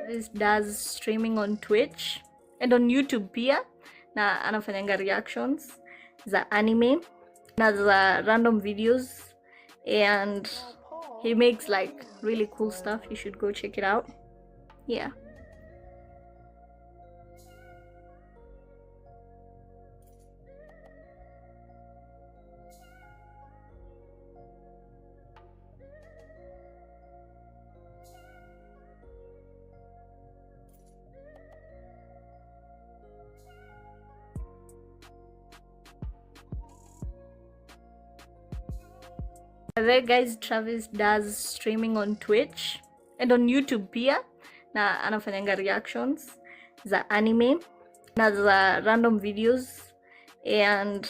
THEBOYTRAVIS does streaming on Twitch and on YouTube pia, na anafanyanga reactions za anime na za random videos, and he makes like really cool stuff. You should go check it out. Yeah. There guys, Travis does streaming on Twitch and on YouTube pia, na anafanyanga reactions za anime na za random videos, and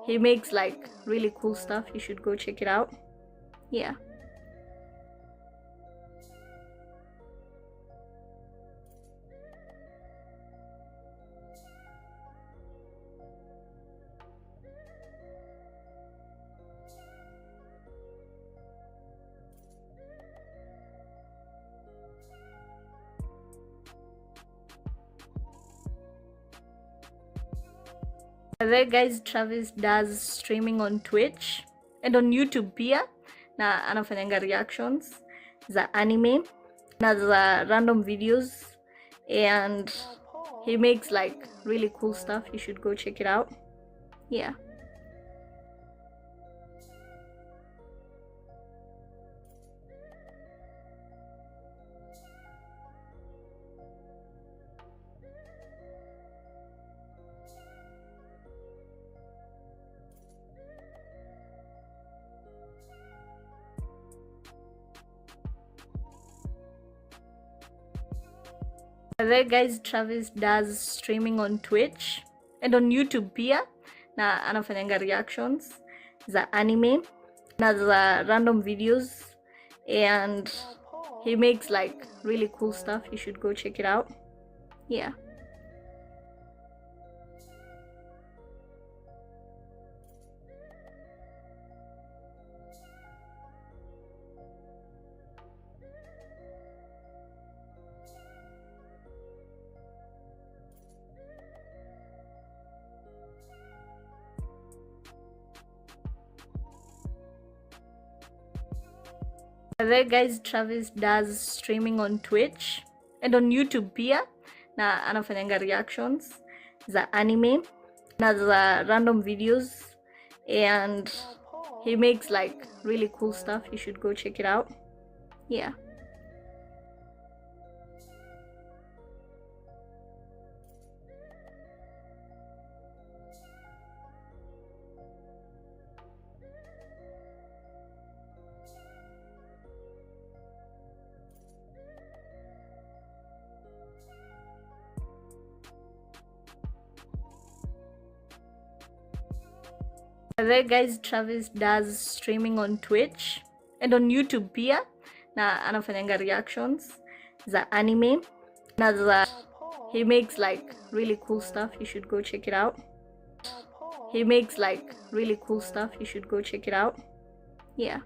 he makes like really cool stuff. You should go check it out. Yeah. There guys, Travis does streaming on Twitch and on YouTube pia, na anafanyanga reactions za anime na za random videos, and he makes like really cool stuff. You should go check it out. Yeah. There guys, Travis does streaming on Twitch and on YouTube pia, na anafanyanga reactions za anime na za random videos, and he makes like really cool stuff. You should go check it out. Yeah. There guys, Travis does streaming on Twitch and on YouTube pia, na anafanyanga reactions za anime na za random videos, and he makes like really cool stuff. You should go check it out. Yeah. There guys, Travis does streaming on Twitch and on YouTube pia, na anafanyanga reactions za anime na za, he makes like really cool stuff. You should go check it out. He makes like really cool stuff. You should go check it out. Yeah.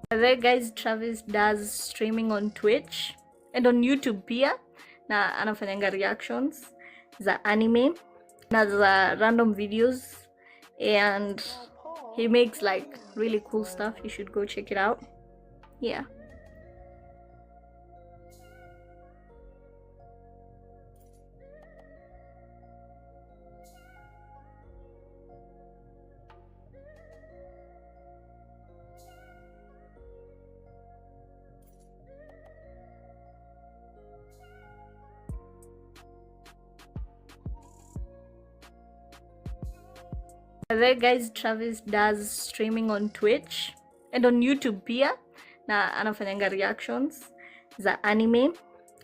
There guys, Travis does streaming on Twitch and on YouTube pia, na anafanyanga reactions za anime na za random videos, and he makes like really cool stuff. You should go check it out. Yeah. There guys, Travis does streaming on Twitch and on YouTube pia, na anafanyanga reactions za anime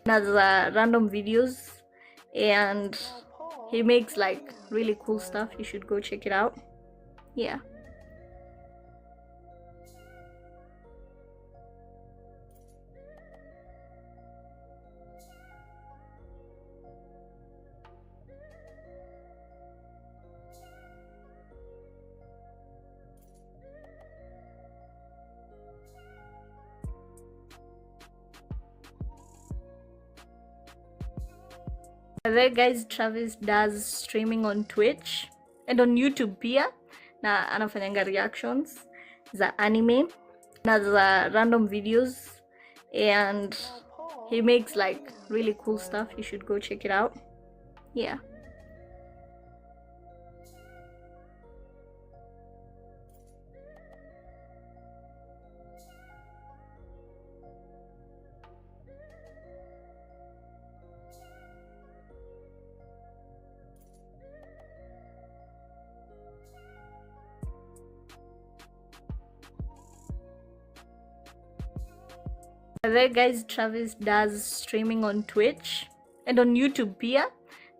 na za random videos, and He makes like really cool stuff. You should go check it out. Yeah. There guys, Travis does streaming on Twitch and on YouTube pia, na anafanyanga reactions za anime na za random videos, and he makes like really cool stuff. You should go check it out. Yeah. There guys, Travis does streaming on Twitch and on YouTube pia,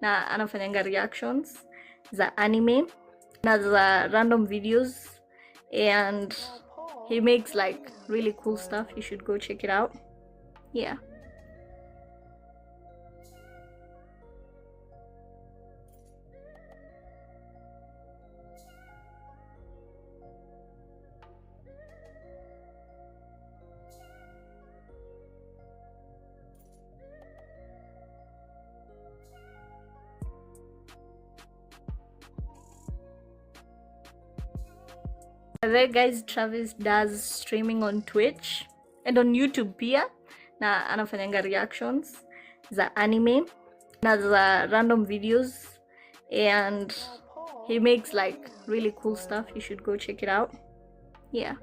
na anafanyanga reactions za anime na za random videos, and he makes like really cool stuff. You should go check it out. Yeah. There guys, Travis does streaming on Twitch and on YouTube pia, na anafanyanga reactions za anime na za random videos, and he makes like really cool stuff. You should go check it out. Yeah.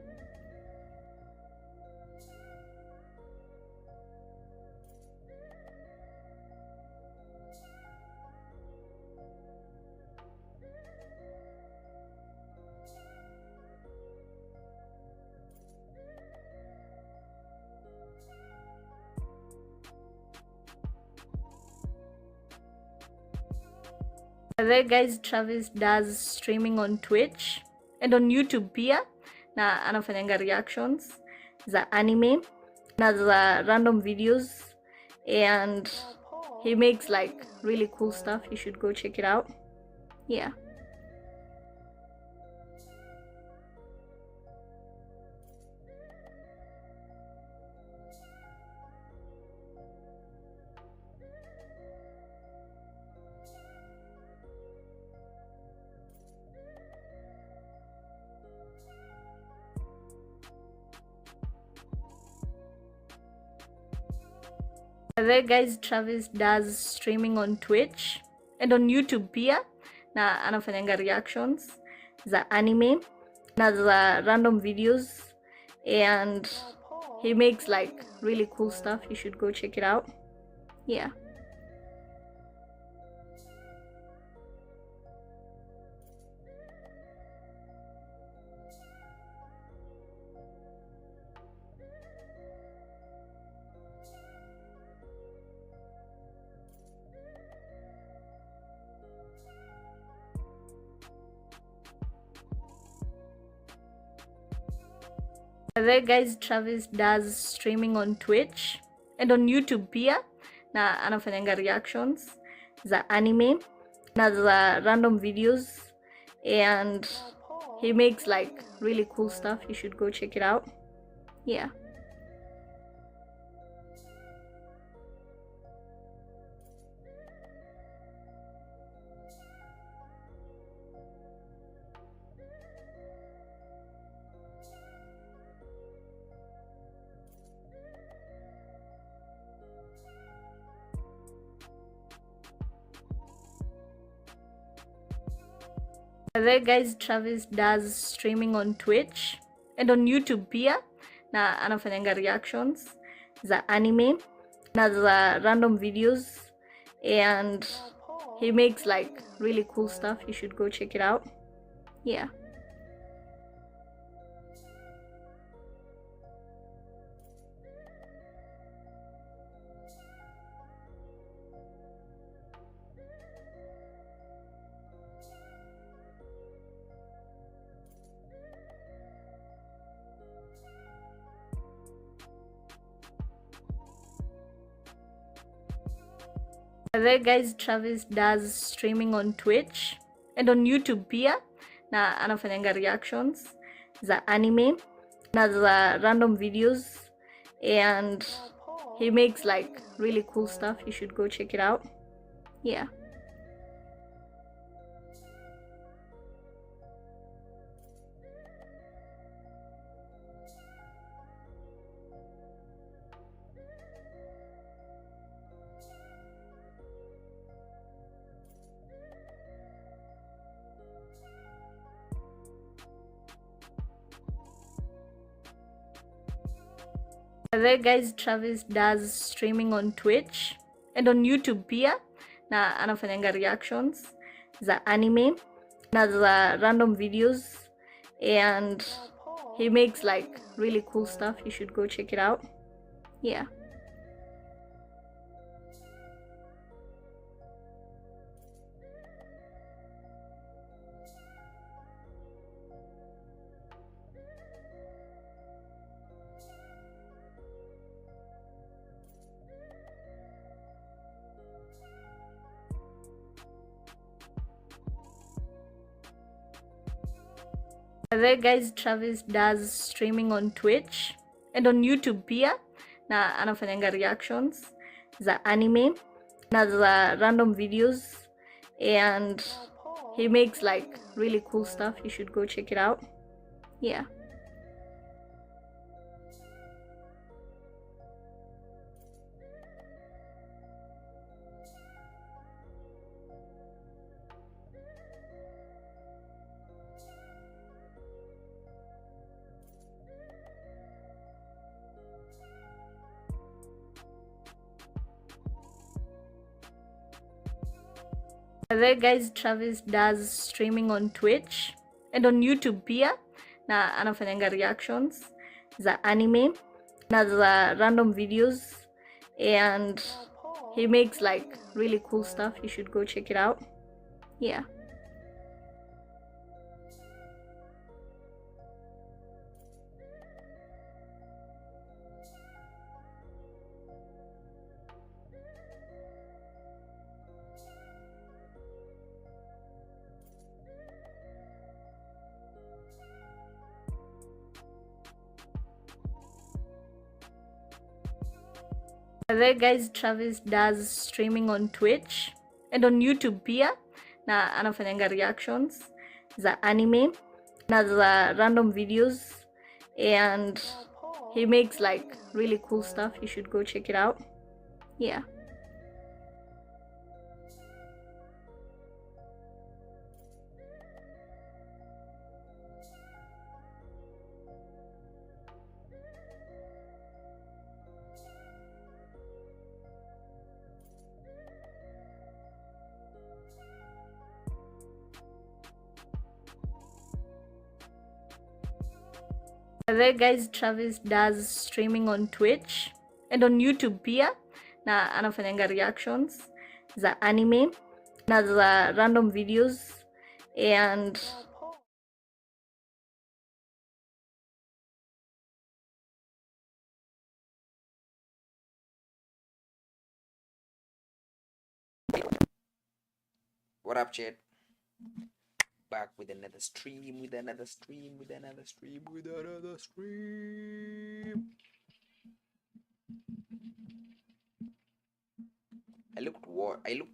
There guys, Travis does streaming on Twitch and on YouTube pia, na anafanyanga reactions za anime na za random videos, and he makes like really cool stuff. You should go check it out. Yeah. There guys, Travis does streaming on Twitch and on YouTube pia, na anafanyanga reactions za anime na za random videos, and he makes like really cool stuff. You should go check it out. Yeah. There guys, Travis does streaming on Twitch and on YouTube pia, na anafanyanga reactions za anime na za random videos, and he makes like really cool stuff. You should go check it out. Yeah. There guys, Travis does streaming on Twitch and on YouTube pia, na anafanyanga reactions za anime na za random videos, and he makes like really cool stuff. You should go check it out. Yeah. There guys, Travis does streaming on Twitch and on YouTube pia, na anafanyanga reactions za anime na za random videos, and he makes like really cool stuff. You should go check it out. Yeah. There guys, Travis does streaming on Twitch and on YouTube pia, na anafanyanga reactions za anime na za random videos, and he makes like really cool stuff. You should go check it out. Yeah. There guys, Travis does streaming on Twitch and on YouTube pia, na anafanyanga reactions za anime na za random videos, and he makes like really cool stuff. You should go check it out. Yeah. There guys, Travis does streaming on Twitch and on YouTube pia, na anafanyanga reactions za anime na za random videos, and he makes like really cool stuff. You should go check it out. Yeah. There guys, Travis does streaming on Twitch and on YouTube pia, na anafanyanga reactions za anime na za random videos, and he makes like really cool stuff. You should go check it out. Yeah. There guys, Travis does streaming on Twitch and on YouTube pia, na anafanyanga reactions za anime na za random videos, and what up, chat? Back with another stream, with another stream, with another stream, with another stream. I look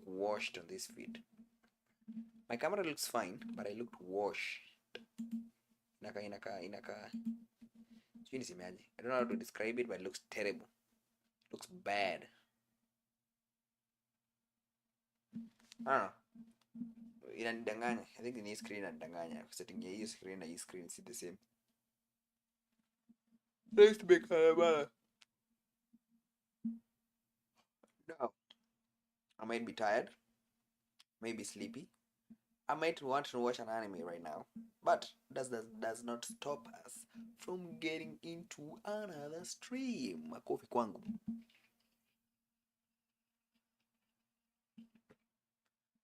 washed on this feed. My camera looks fine, but I looked washed. Inaka. I don't know how to describe it, but it looks terrible. It looks bad. I don't know. Inanidanganya. I think the screen inanidanganya. Setting your screen na screen is the same. Nice to make a no. I might be tired, maybe sleepy. I might want to watch an anime right now, but does not stop us from getting into another stream. Makofi kwangu.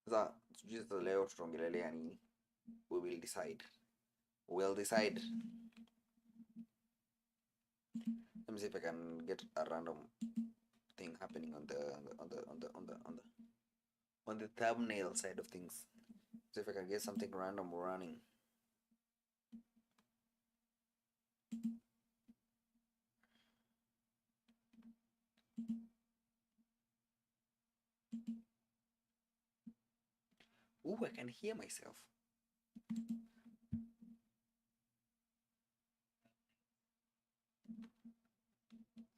Sasa just leo tutaongelelea nini? We will decide. We'll decide. Let me see if I can get a random thing happening on the on the thumbnail side of things. So if I can get something random running. Ooh, I can hear myself.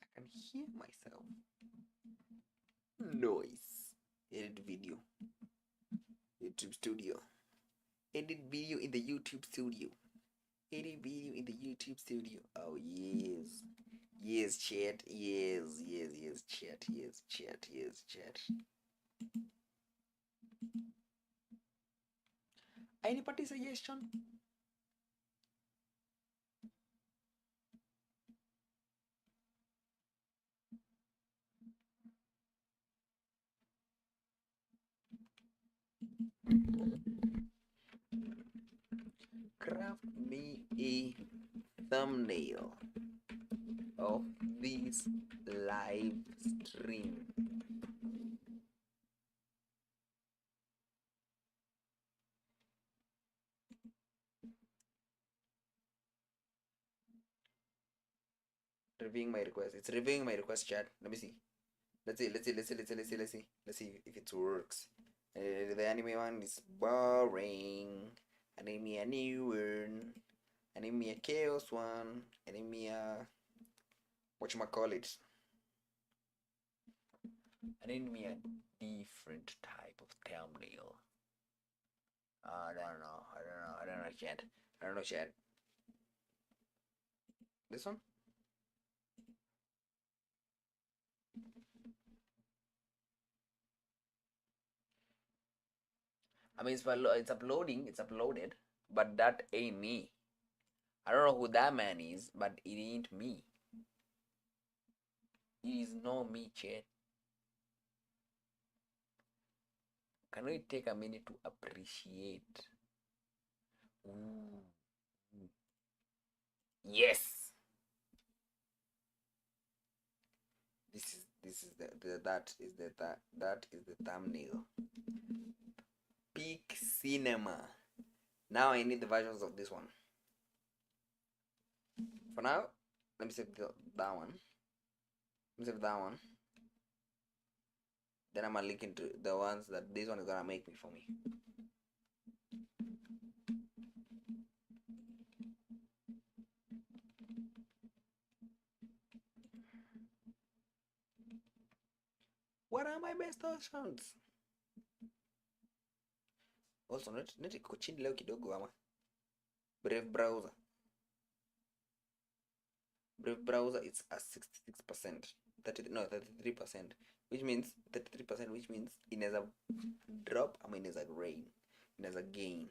I can hear myself. Noise. Edit video. YouTube studio. Edit video in the YouTube studio. Edit video in the YouTube studio. Oh yes. Yes, chat. Yes, yes, yes, chat. Yes, chat. Yes, chat. Any party suggestion? Craft me a thumbnail of this live stream. Reviewing my request. It's reviewing my request, chat. Let me see. Let's see if it works. The anime one is boring. Anime a new one. Anime a chaos one. Anime a whatchamacallit. Anime a different type of thumbnail. I don't know, chat. I don't know, chat. This one? I mean, it's uploading. It's uploaded, but that ain't me. I don't know who that man is, but it ain't me. It is not me, chat. Can we take a minute to appreciate? Ooh. Yes. This is that is the thumbnail. Peak cinema. Now I need the versions of this one. For now, let me save that one. Let me save that one. Then I'm gonna link into the ones that this one is gonna make me for me. What are my best options? Also, net iko chini leo kidogo ama. Brave browser. Brave browser it's at 66%. 33%. Which means 33%, which means inaweza drop ama inaweza rain. Inaweza gain.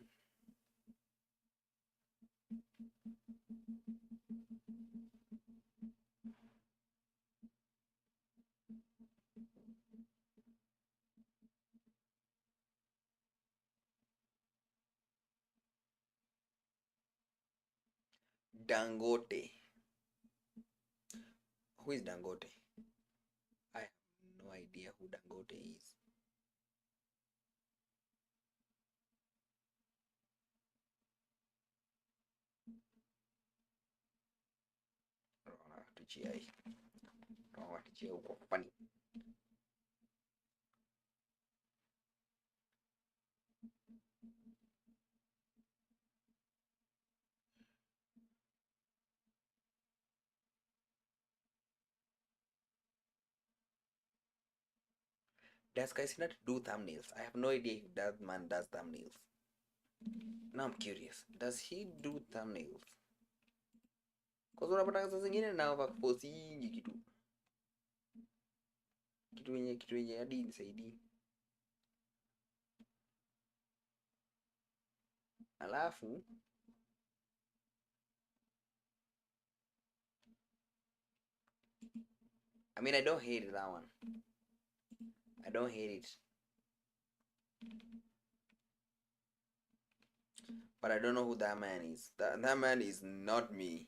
Dangote. Who is Dangote? I have no idea who Dangote is. Naona tuchia huko pani. Does Kaisina do thumbnails? I have no idea if that man does thumbnails. Now I'm curious. Does he do thumbnails? Because unapata saa zingine na kuposti kitu yenye hadi nisaidii. Alafu I mean I don't hate that one. I don't hate it. But I don't know who that man is. That man is not me.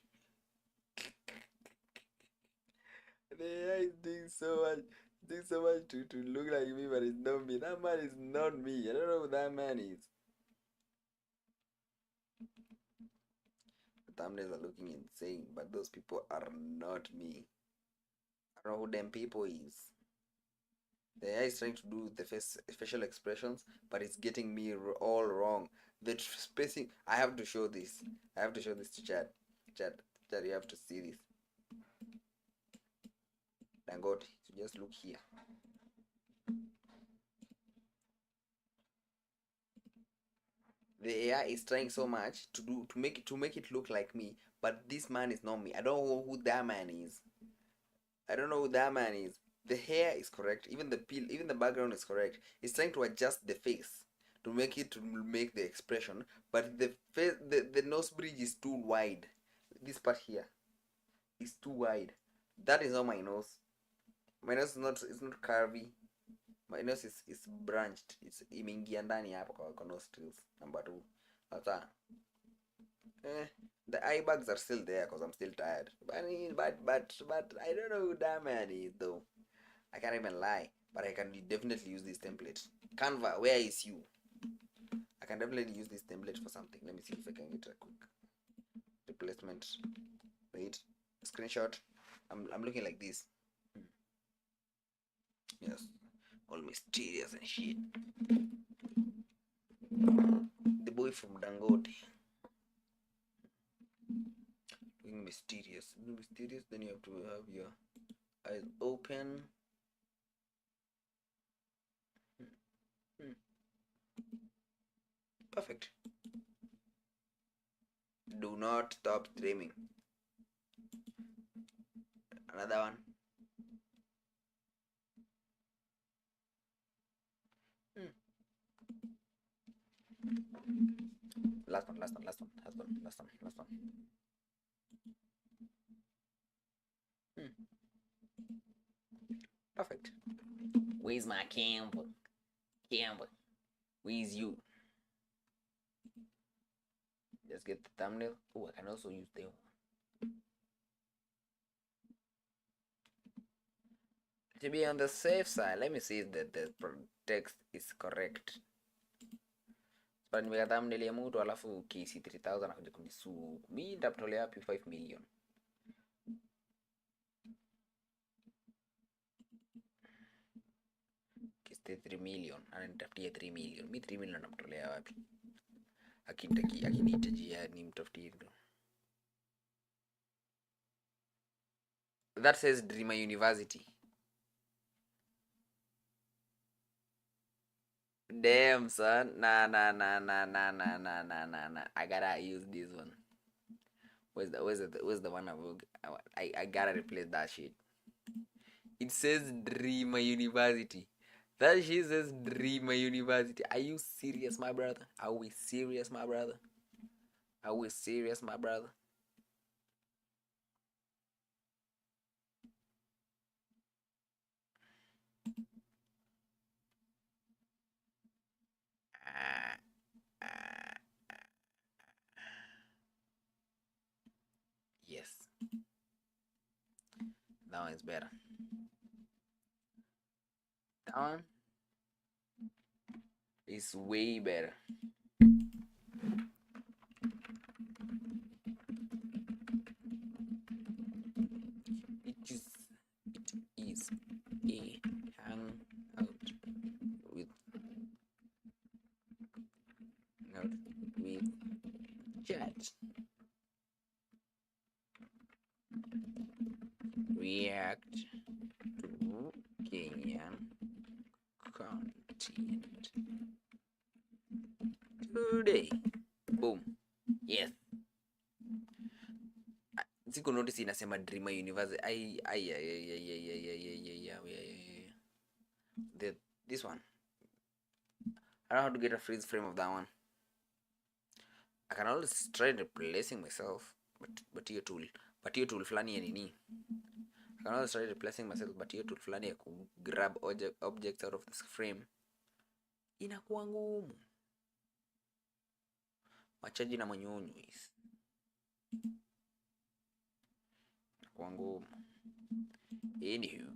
The AI is doing so much. Doing so much to look like me, but it's not me. That man is not me. I don't know who that man is. The thumbnails are looking insane, but those people are not me. I don't know who them people is. The AI is trying to do the facial expressions, but it's getting me all wrong. The spacing. I have to show this. I have to show this to Chad. Chad, you have to see this. Thank God. So just look here. The AI is trying so much to make it look like me, but this man is not me. I don't know who that man is. I don't know who that man is. The hair is correct, even the peel, even the background is correct. It's trying to adjust the face to make the expression, but the face, the nose bridge is too wide. This part here is too wide. That is not my nose. My nose is not, it's not curvy. My nose is branched. It's imeingia ndani hapo kwa nostrils. Number 2. Sasa the eye bags are still there because I'm still tired. But I don't know who that man is though. I can't even lie. But I can definitely use this template. Canva, where is you? I can definitely use this template for something. Let me see if I can get a quick replacement. Wait, screenshot. I'm looking like this. Yes, all mysterious and shit. The boy from Dangote. Looking mysterious. Mysterious. Then you have to have your eyes open. Perfect. Do not stop streaming. Another one. Last one. Perfect. Where's my camera? Where's you? Just get the thumbnail. Oh, I can also use the to be on the safe side. Let me see if the text is correct. But nimeweka thumbnail ya mtu alafu KC 3000 anakuja kunisuu. Mimi nitamtolea wapi 5 million? Kiste 3 million, ananitafutia 3 million. Mimi 3 million namtolea wapi? Akinihitajia nimtafutie ndo. That says Dreamer University. Damn son. Nah. I gotta use this one. Where's the one I gotta replace that shit. It says Dreamer University. That shit says Dreamer University. Are you serious, my brother? Are we serious, my brother? Yes. That one is better. That one is way better. It is a hangout with chat. React to Kenyan content today. Boom. Yes. Siku notice inasema Dreamer University. This one. I don't know how to get a freeze frame of that one. I can always try replacing myself, but hiyo tool flani ya nini. I can always try replacing myself, but hiyo tool flani ya grab objects out of this frame inakuwa ngumu. Machaji na manyonyo is inakuwa ngumu. Anywho.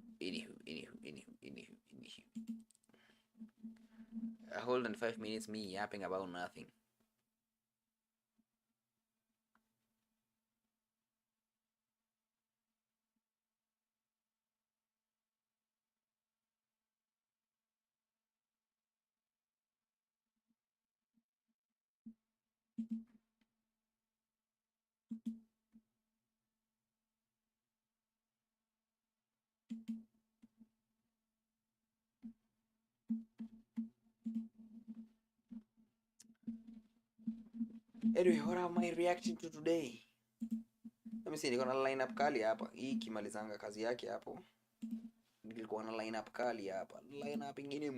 A whole 5 minutes me yapping about nothing. Anyway, what am I reacting to today? Let me see, niko na lineup kali hapa. Hii kimalizanga kazi yake hapo. Nilikuwa na lineup kali hapa. Lineup ingine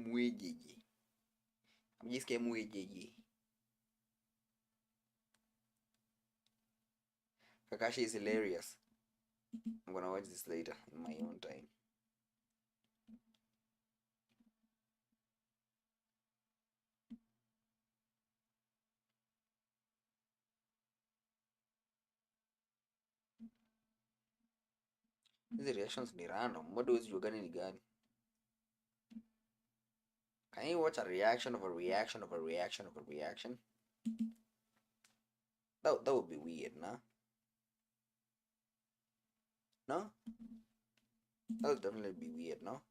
mwejeje. Mjisikie mwejeje. Kakashi is hilarious. I'm gonna watch this later in my own time. Hizi reactions ni random. What huwezi jua gani ni gani? Can you watch a reaction of a reaction of a reaction of a reaction? That would be weird, nah? No? That would definitely be weird, no?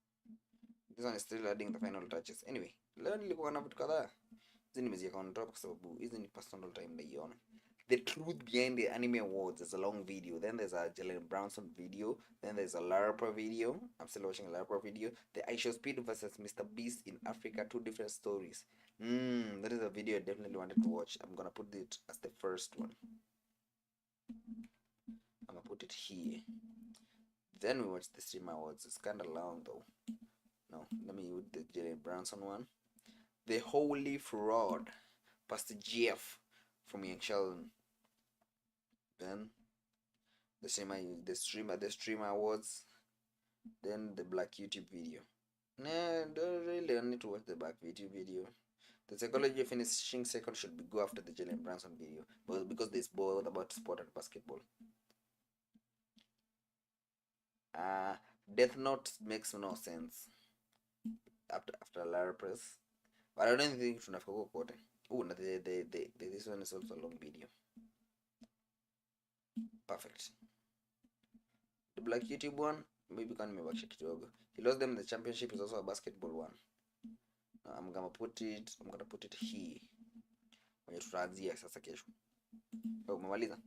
This one is still adding the final touches. Anyway, leo nilikuwa na vitu kadhaa. Hizi nimeziweka on top kwa sababu hizi ni personal time naiona. The truth behind the anime awards is a long video. Then there's a Jalen Brownson video. Then there's a Larpa video. I'm still watching a Larpa video. The Aisha Speed versus Mr. Beast in Africa. 2 different stories. That is a video I definitely wanted to watch. I'm gonna put it as the first one. I'm gonna put it here. Then we watch the Stream Awards. It's kinda long though. No, let me put the Jalen Brownson one. The Holy Fraud. Pastor Jeff from Young Sheldon. Then the streamer awards. Then the Black YouTube video. Nah, don't really need to watch the Black YouTube video. The psychology of finishing second should be go after the Jalen Brunson video, but because this boiled about sport and basketball. Death Note makes no sense after Lara Press, but I don't think tunafika kote. Oh, no, this one is also a long video. Perfect. The Black YouTube one, maybe can nimebakisha kidogo. He lost them in the championship is also a basketball one. I'm gonna put it here. Kwenye tutaanzia sasa kesho. Umemaliza?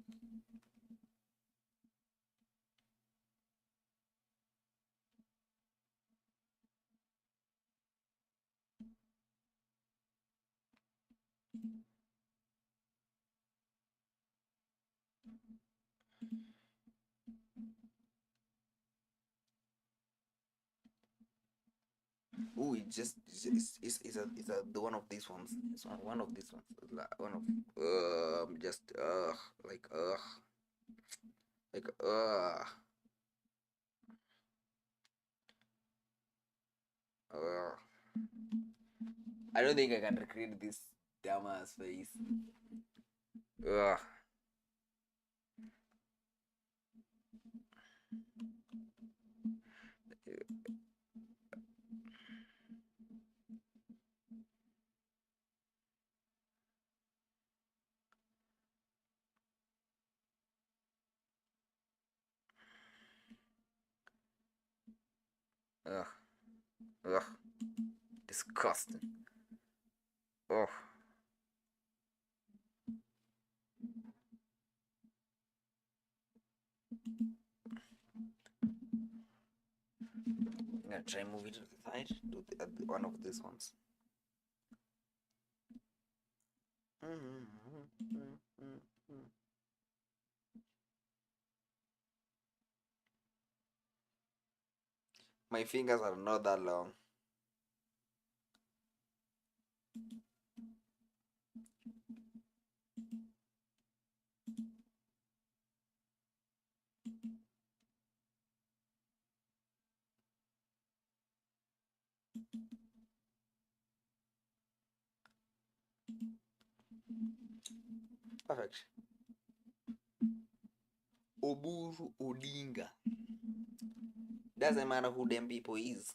Oh, it's the one of these ones. It's one of these ones. One of I don't think I can recreate this dumbass face. Ugh. Ugh. Ugh. Disgusting. Ugh. I'm gonna try move it to the side. Do one of these ones. My fingers are not that long. Perfect. Oburu Odinga. Doesn't matter who them people is.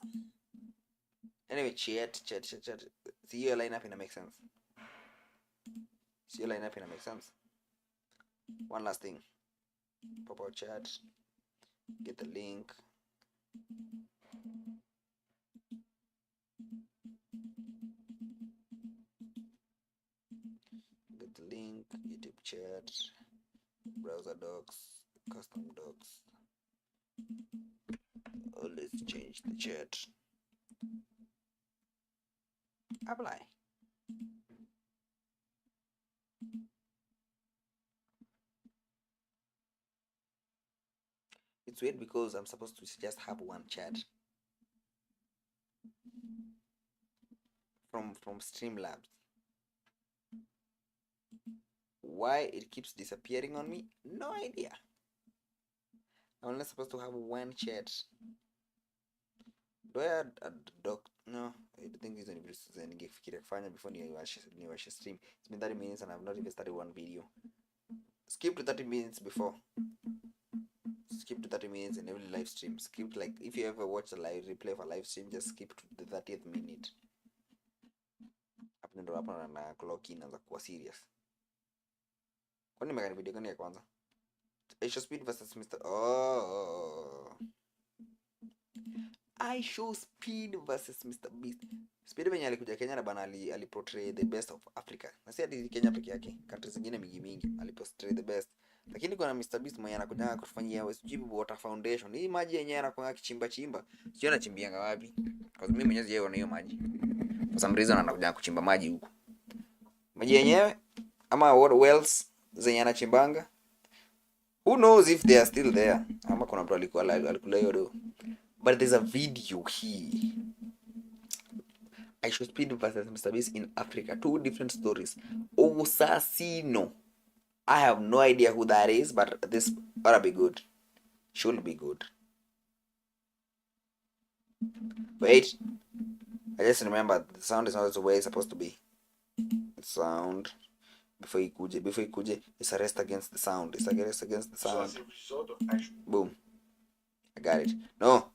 Anyway, chat. See your lineup in make sense. One last thing. Pop out chat. Get the link. Get the link. YouTube chat. Browser docs. Custom docs. Oh, let's change the chat. Apply. It's weird because I'm supposed to just have one chat from Streamlabs. Why it keeps disappearing on me? No idea. I'm only supposed to have one chat. Do I add a doc? No, I think it's ningefikiria kufanya before niwashe stream. It's been 30 minutes and I've not even started one video. Skip to 30 minutes before. Skip to 30 minutes in every live stream. Skip, like, if you ever watch a live replay of a live stream, just skip to the 30th minute. Hapo ndo hapa na clock in za kuwa serious. Kwani nimekani video gani ya kwanza? Aisha Speed versus Mr. Aisha Speed versus Mr. Beast. Speed venye alikuja Kenya na bana aliportray the best of Africa. Na si hadi Kenya peke yake, countries zingine mingi aliportray the best. Lakini kuna Mr. Beast mwenye anakuja kufanyia SGB Water Foundation. Hii maji yenyewe anakuwa kichimba. Sio anachimbianga wapi? Kwa mimi mwenyewe sijaona hiyo maji. For some reason anakuja kuchimba maji huko. Maji yenyewe ama what wells zenye anachimbanga. Who knows if they are still there? Ama kuna mtu alikula hiyo do. But there's a video here. Aisha Speed versus Mr. Beast in Africa. Two different stories. Osasino. I have no idea who that is, but this ought to be good. Should be good. Wait. I just remember the sound is not the way it's supposed to be. The sound. Before you kuje, it's a rest against the sound. It's a rest against the sound. Boom. I got it. No.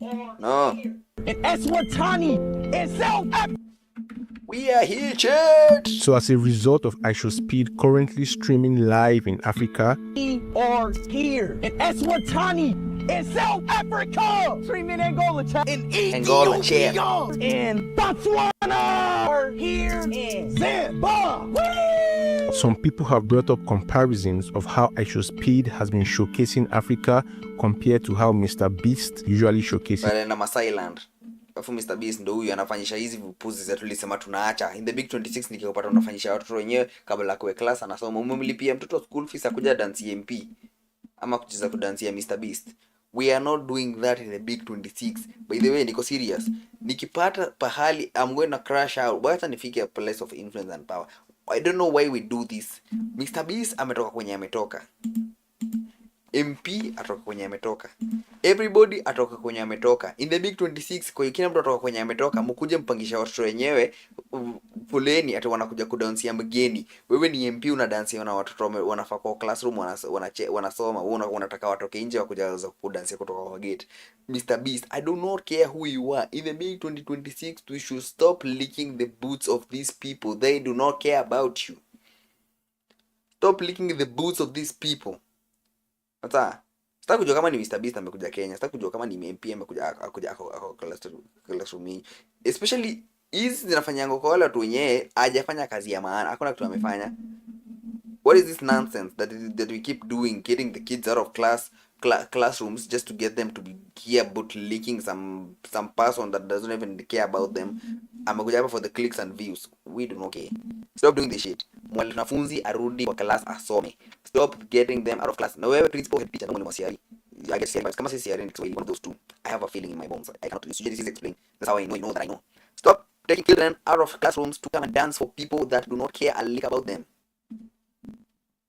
And Eswatini itself. We are here, chat. So as a result of Aisha Speed currently streaming live in Africa, We are here in Eswatini in South Africa. Streaming Angola, in Angola, Ethiopia, in Botswana. We're here in Zimbabwe. some people have brought up comparisons of how Aisha Speed has been showcasing Africa compared to how Mr. Beast usually showcases. But na Masai Land. Afu Mr. Beast ndo huyu anafanyisha hizi vipuzi za tulisema tunaacha. In the big 26 nikipata unafanyisha watoto wenyewe kabla kwa class anasoma. Umemlipia mtoto school fees akuja dance MP ama kucheza kudansia Mr. Beast. We are not doing that in the big 26. By the way, niko serious. Nikipata pahali I'm going to crash out. Wacha nifike a place of influence and power. I don't know why we do this. Mr. Beast ametoka kwenye ametoka. MP atoka kwenye ametoka. Everybody atoka kwenye ametoka. In the big 26 kwa kila mtu atoka kwenye ametoka, mkuje mpangisha watoto wenyewe fuleni ati wanakuja kudansia mgeni. Wewe ni MP una dansia na watoto wanafaa kwa classroom wanasoma. Wewe unataka watoke nje wakuja kudansia kutoka kwa gate. Mr. Beast, I do not care who you are. In the big 2026 we should stop licking the boots of these people. They do not care about you. Stop licking the boots of these people. Sasa sitaki kujua kama ni Mr. Beast amekuja Kenya. Sitaki kujua kama ni MP amekuja classroom. Especially hizi zinafanyanga kwa wale watu wenyewe hajafanya kazi ya maana. Hakuna kitu amefanya. What is this nonsense that we keep doing, getting the kids out of classrooms just to get them to be care about leaking some person that doesn't even care about them. Amekuja hapa for the clicks and views. We do not care. Stop doing this shit. Mwanafunzi arudi kwa class asome. Stop getting them out of class. Na wewe principal, head teacher na mwalimu wa CRE. I guess CRE, kama si CRE ni Kiswahili, one of those two. I have a feeling in my bones. I cannot this explain. That's how I know that I know. Stop taking children out of classrooms to come and dance for people that do not care a lick about them.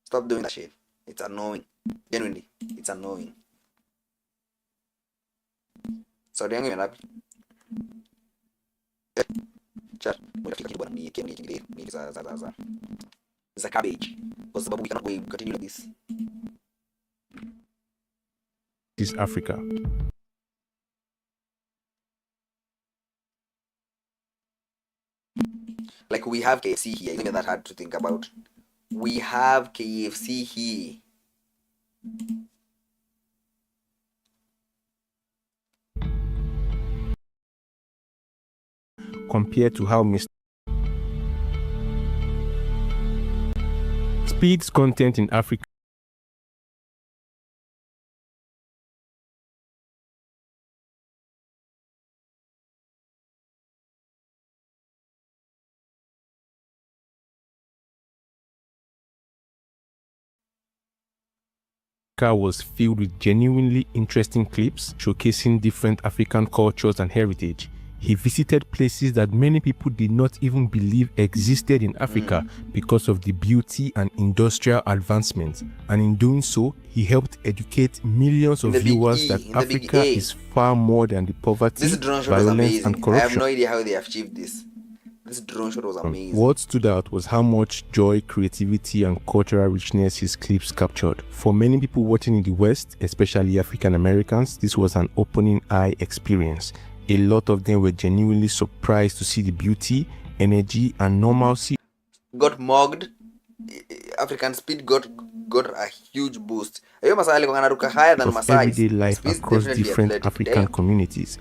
Stop doing that shit. It's annoying. Genuinely, it's annoying. So yangu imeenda chat mtafikiri bwana ni kile ni za cabbage kwa sababu we cannot continue like this. This Africa. Like we have KFC here. It's not that hard to think about. We have KFC here. Compared to how Mr. Speed's content in Africa was filled with genuinely interesting clips showcasing different African cultures and heritage. He visited places that many people did not even believe existed in Africa because of the beauty and industrial advancements. And in doing so, he helped educate millions of viewers that Africa is far more than the poverty, violence, and corruption. I have no idea how they achieved this. This drone shot was amazing. What stood out was how much joy, creativity, and cultural richness his clips captured. For many people watching in the West, especially African Americans, this was an opening eye experience. A lot of them were genuinely surprised to see the beauty, energy, and normalcy. Got mugged. African Speed got a huge boost. Higher than of everyday life across different African communities.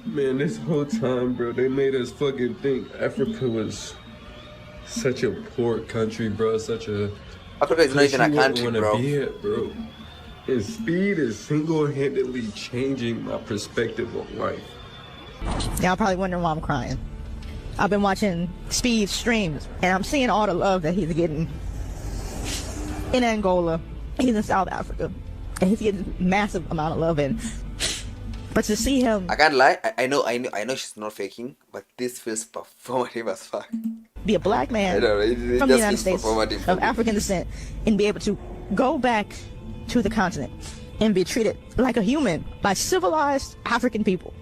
Man, this whole time, bro, they made us fucking think Africa was such a poor country, bro. Africa is not even a country, bro. Bro. And Speed is single-handedly changing my perspective on life. Y'all probably wondering why I'm crying. I've been watching Speed's streams, and I'm seeing all the love that he's getting in Angola. He's in South Africa, and he's getting massive amount of love in. But to see him, I can't lie. I know she's not faking, but this feels performative as fuck. Be a black man from the United States of African descent and be able to go back to the continent and be treated like a human by civilized African people.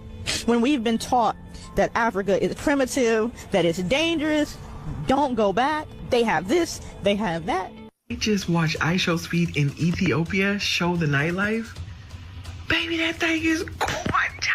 When we've been taught that Africa is primitive, that it's dangerous, don't go back, they have this, they have that. I just watched iShowSpeed in Ethiopia show the nightlife. Baby, that thing is gorgeous.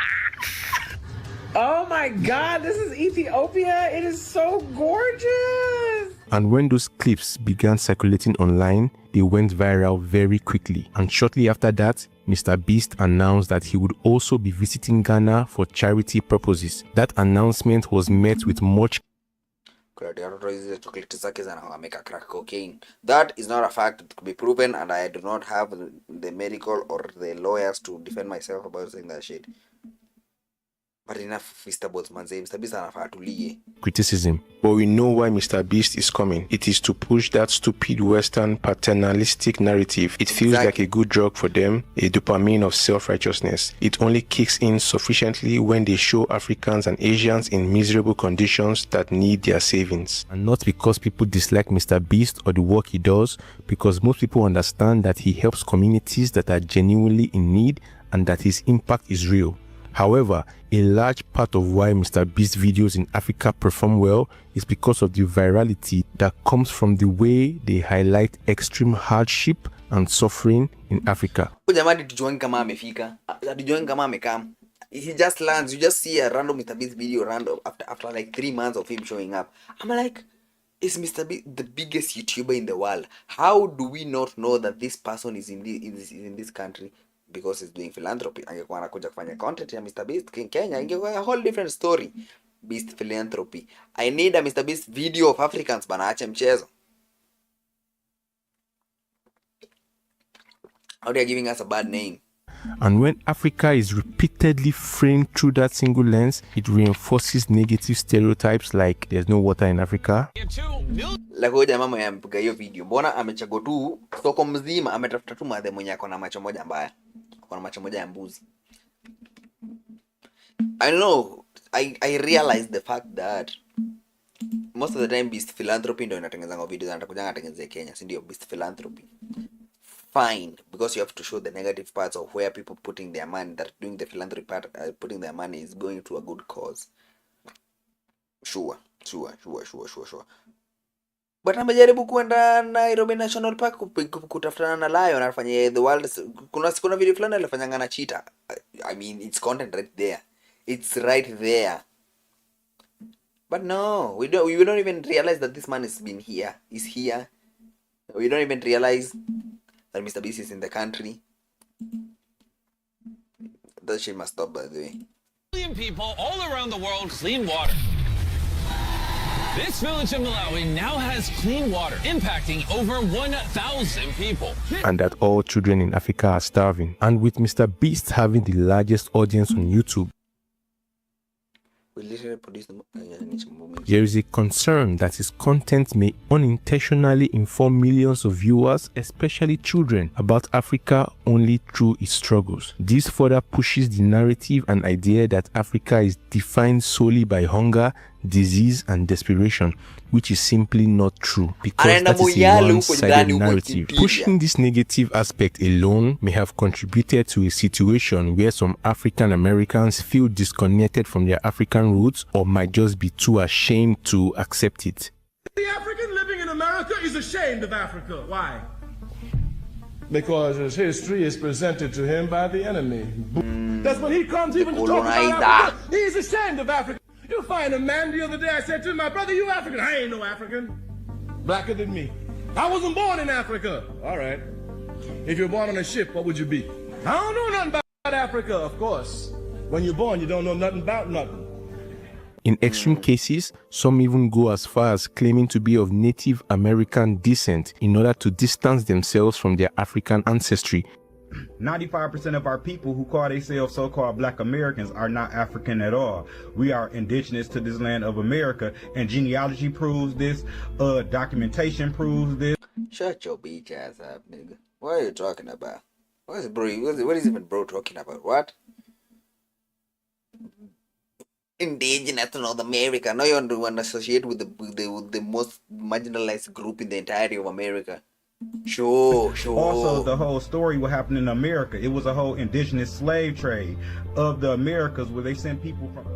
Oh my God, this is Ethiopia. It is so gorgeous. And when those clips began circulating online, they went viral very quickly. And shortly after that, Mr. Beast announced that he would also be visiting Ghana for charity purposes. That announcement was met with much That is not a fact that could be proven, and I do not have the medical or the lawyers to defend myself about saying that shit. But enough Mr. Boats, manze. Mr. Beast anafaa tulie. Criticism. But we know why Mr. Beast is coming. It is to push that stupid Western paternalistic narrative. It feels like a good drug for them, a dopamine of self-righteousness. It only kicks in sufficiently when they show Africans and Asians in miserable conditions that need their savings. And not because people dislike Mr. Beast or the work he does, because most people understand that he helps communities that are genuinely in need and that his impact is real. However, a large part of why Mr. Beast's videos in Africa perform well is because of the virality that comes from the way they highlight extreme hardship and suffering in Africa. He just lands. You just see a random Mr. Beast video random after like 3 months of him showing up. I'm like, is Mr. Beast the biggest YouTuber in the world? How do we not know that this person is in this country? Because he's doing philanthropy. Angekuwa anakuja kufanya content ya Mr. Beast in Kenya, ingekuwa a whole different story. Beast philanthropy. I need a Mr. Beast video of Africans bana, ache mchezo. How they are giving us a bad name. And when Africa is repeatedly framed through that single lens, it reinforces negative stereotypes like there's no water in Africa. Like huyo jamaa mwenye ampiga hiyo video, mbona amechagua tu soko mzima, ametafuta tu madhe mwenye ako na macho moja mbaya. Ako na macho moja ya mbuzi. I know, I realize the fact that most of the time Beast Philanthropy ndio inatengeneza videos anakuja anatengeneza Kenya, si ndio? Beast Philanthropy. Fine, because you have to show the negative parts of where people putting their money, that doing the philanthropy part, putting their money is going to a good cause. Sure. But amejaribu kuenda Nairobi National Park kutafutana na lion, anafanya the world. Kuna video fulani alifanyanga na cheetah. I mean, it's content right there. It's right there. But no, we don't even realize that this man is here. We don't even realize that Mr. Beast is in the country. That shit must stop, by the way. Million people all around the world clean water. This village in Malawi now has clean water, impacting over 1,000 people. And that all children in Africa are starving. And with Mr. Beast having the largest audience on YouTube, We literally produce them. there is a concern that his content may unintentionally inform millions of viewers, especially children, about Africa only through its struggles. This further pushes the narrative and idea that Africa is defined solely by hunger, disease, and desperation, which is simply not true, because that is a one-sided narrative. Pushing this negative aspect alone may have contributed to a situation where some African Americans feel disconnected from their African roots, or might just be too ashamed to accept it. The African living in America is ashamed of Africa. Why? Because his history is presented to him by the enemy. That's when he comes even to talk about Africa. He's ashamed of Africa. You'll find a man the other day, I said to him, my brother, you African? I ain't no African. Blacker than me. I wasn't born in Africa. All right. If you're born on a ship, what would you be? I don't know nothing about Africa, of course. When you're born, you don't know nothing about nothing. In extreme cases, some even go as far as claiming to be of Native American descent in order to distance themselves from their African ancestry. 95% of our people who call themselves so-called Black Americans are not African at all. We are indigenous to this land of America, and genealogy proves this, documentation proves this. Shut your bitch ass up, nigga. What are you talking about? What is even bro talking about? What? Indigenous to North America. Now you want to associate with the most marginalized group in the entirety of America. Sure. Also, the whole story what happened in America, it was a whole indigenous slave trade of the Americas where they sent people from.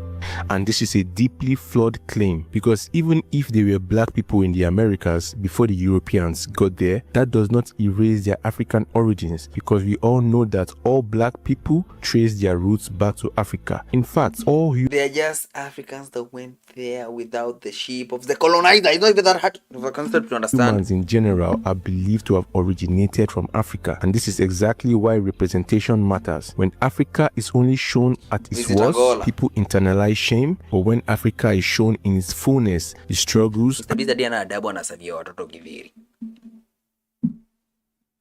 And this is a deeply flawed claim, because even if there were black people in the Americas before the Europeans got there, that does not erase their African origins, because we all know that all black people trace their roots back to Africa. In fact, they're just Africans that went there without the ship of the colonizer. It's not even that hard of a concept to understand. Humans in general are believed to have originated from Africa, and this is exactly why representation matters. When Africa is only shown at its worst, people internalize shame, or when Africa is shown in its fullness, the struggles. Mr. Beast hadi ana adabu anasavia watoto kiviri.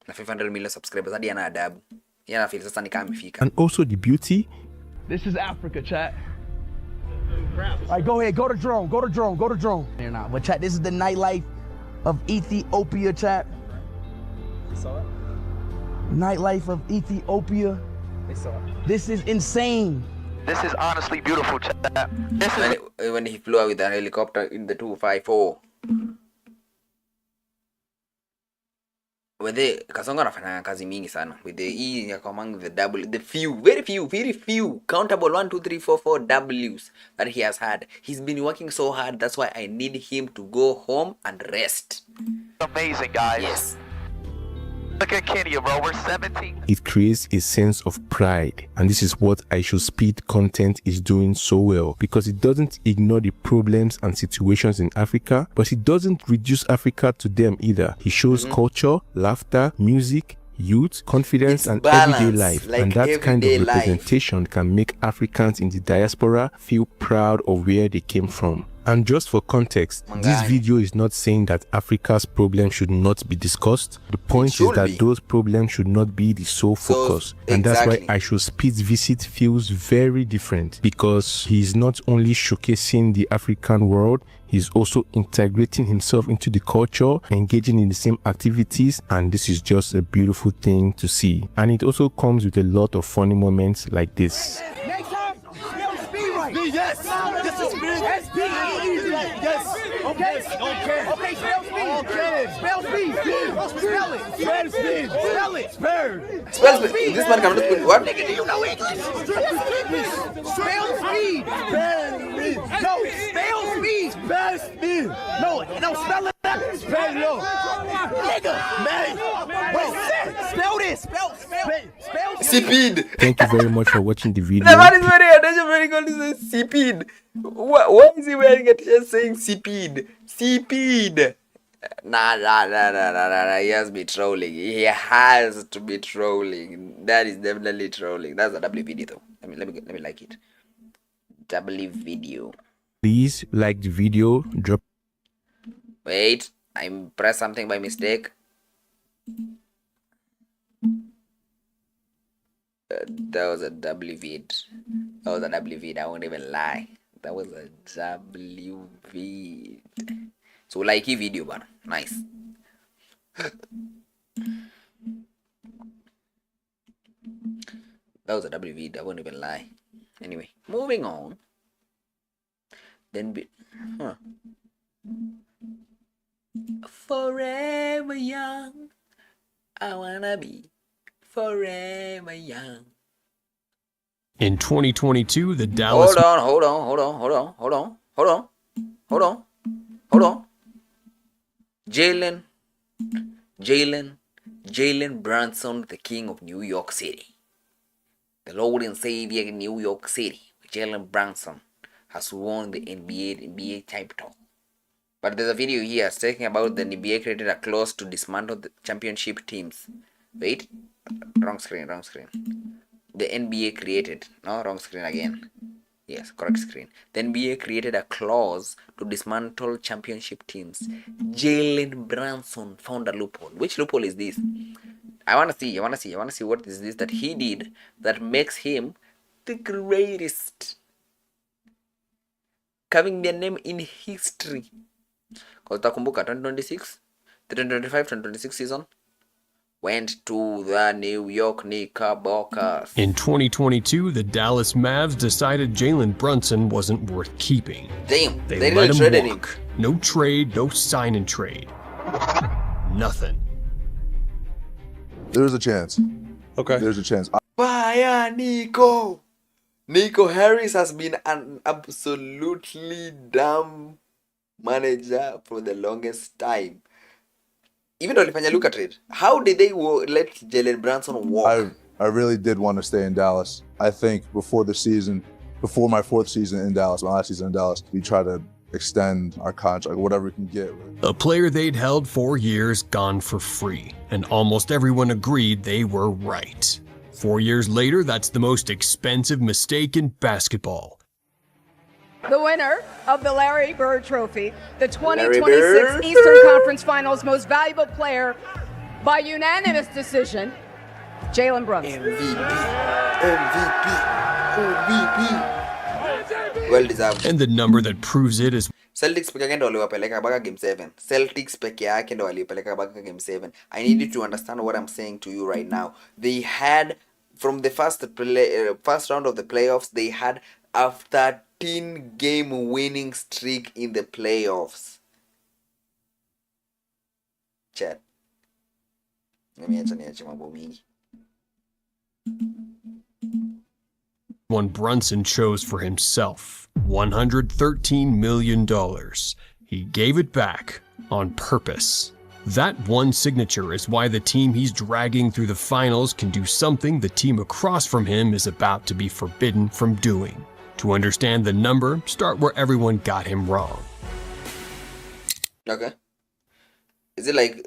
Na 500 million subscribers hadi ana adabu. Yana feel sasa ni kama amefika. And also the beauty. This is Africa, chat. All right, go ahead, go to drone. But chat, this is the nightlife of Ethiopia, chat. You saw it? Nightlife of Ethiopia. They saw it. This is insane. This is honestly beautiful, chat. When he flew out with a helicopter in the 254. With the Kasonga anafanya kazi mingi sana. With the E among the W, the very few countable 1, 2, 3, 4, 4 W's that he has had. He's been working so hard. That's why I need him to go home and rest. Amazing, guys. Yes. Look at Kenya, bro. We're 17. It creates a sense of pride, and this is what I Should Speed content is doing so well, because it doesn't ignore the problems and situations in Africa, but it doesn't reduce Africa to them either. He shows culture, laughter, music, youth, confidence, and everyday life, like, and that kind of representation can make Africans in the diaspora feel proud of where they came from. And just for context, this video is not saying that Africa's problems should not be discussed. The point is that those problems should not be the sole focus. And that's why I Should Speed's visit feels very different, because he's not only showcasing the African world, he's also integrating himself into the culture, engaging in the same activities, and this is just a beautiful thing to see. And it also comes with a lot of funny moments like this. Yes. This is speed. S-P-E-E. Yes. Okay. Okay. Spell speed. Okay. Spell speed. Spell it. Spell speed. Spell it. Spell speed. This man cannot put what? Nigga, do you know English? Spell speed. No. Spell speed. Spell speed. No. Spell it. Spell no. Nigga, man. Spell this. Spell. Cipede. Thank you very much for watching the video. The man is very good. This is Cipede. Why is he wearing a t-shirt saying Cipede? Cipede. Nah. He has to be trolling. He has to be trolling. That is definitely trolling. That's a W video though. Let me like it. W video. Please like the video. Drop. Wait, I pressed something by mistake. That was a W vid. That was a W vid. I won't even lie. That was a W vid. So like a video, but nice. That was a W vid. I won't even lie. Anyway, moving on. Then forever young. I wanna be forever young. In 2022, the Dallas... Hold on. Jalen Brunson, the king of New York City. The Lord and Savior in New York City, Jalen Brunson, has won the NBA title. But there's a video here talking about the NBA created a clause to dismantle the championship teams. Wait, wrong screen. The NBA created, no, wrong screen again. Yes, correct screen. The NBA created a clause to dismantle championship teams. Jalen Brunson found a loophole. Which loophole is this? I wanna see what is this that he did that makes him the greatest, carving their name in history. Because takumbuka 2026, the 2025-2026 season went to the New York Knickerbockers. In 2022, the Dallas Mavs decided Jalen Brunson wasn't worth keeping. Damn, They they let really him traded him. walk. No trade, no sign and trade. Nothing. There's a chance. Okay. There's a chance. Fire Nico. Nico Harris has been an absolutely dumb manager for the longest time. Even though Lifanya look at it, how did they let Jalen Brunson walk? I really did want to stay in Dallas. I think before the season, before my fourth season in Dallas, my last season in Dallas, we try to extend our contract, whatever we can get. A player they'd held 4 years gone for free, and almost everyone agreed they were right. 4 years later, that's the most expensive mistake in basketball. The winner of the Larry Bird Trophy, the 2026 Eastern Conference Finals Most Valuable Player by unanimous decision, Jalen Brunson. MVP. Well deserved. And the number that proves it is Celtics peke yake ndo waliwapeleka mpaka game 7. Celtics peke yake ndo waliwapeleka mpaka game 7. I need you to understand what I'm saying to you right now. They had, from the first round of the playoffs, they had a 13-game winning streak in the playoffs. Chat. Niache mambo mingi. one Brunson chose for himself. $113 million. He gave it back on purpose. That one signature is why the team he's dragging through the finals can do something the team across from him is about to be forbidden from doing. To understand the number, start where everyone got him wrong. Okay. Is it like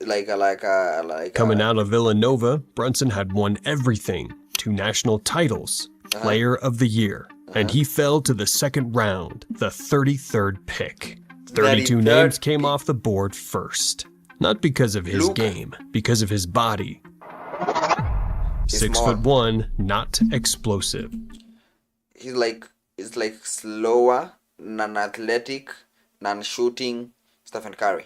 Coming out of Villanova, Brunson had won everything. 2 national titles, Player of the Year, and he fell to the second round, the 33rd pick. 32 names came off the board first. Not because of his game, because of his body. 6'1", not explosive. He's like slower, non-athletic, non-shooting Stephen Curry.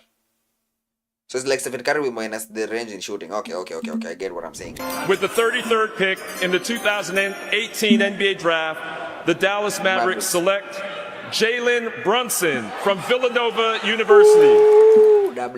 So it's like Stephen Curry minus the range in shooting. Okay, I get what I'm saying. With the 33rd pick in the 2018 NBA Draft, the Dallas Mavericks select Jalen Brunson from Villanova University.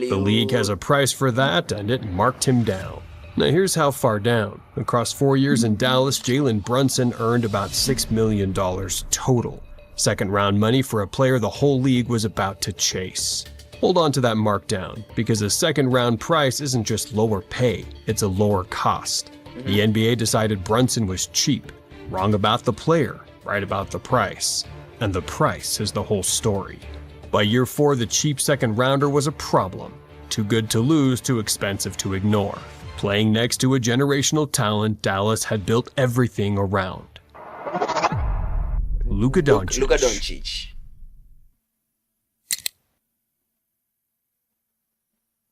The league has a price for that, and it marked him down. Now here's how far down. Across 4 years in Dallas, Jalen Brunson earned about $6 million total. Second round money for a player the whole league was about to chase. Hold on to that markdown, because a second-round price isn't just lower pay, it's a lower cost. The NBA decided Brunson was cheap, wrong about the player, right about the price. And the price is the whole story. By year 4, the cheap second-rounder was a problem. Too good to lose, too expensive to ignore. Playing next to a generational talent Dallas had built everything around. Luka Doncic.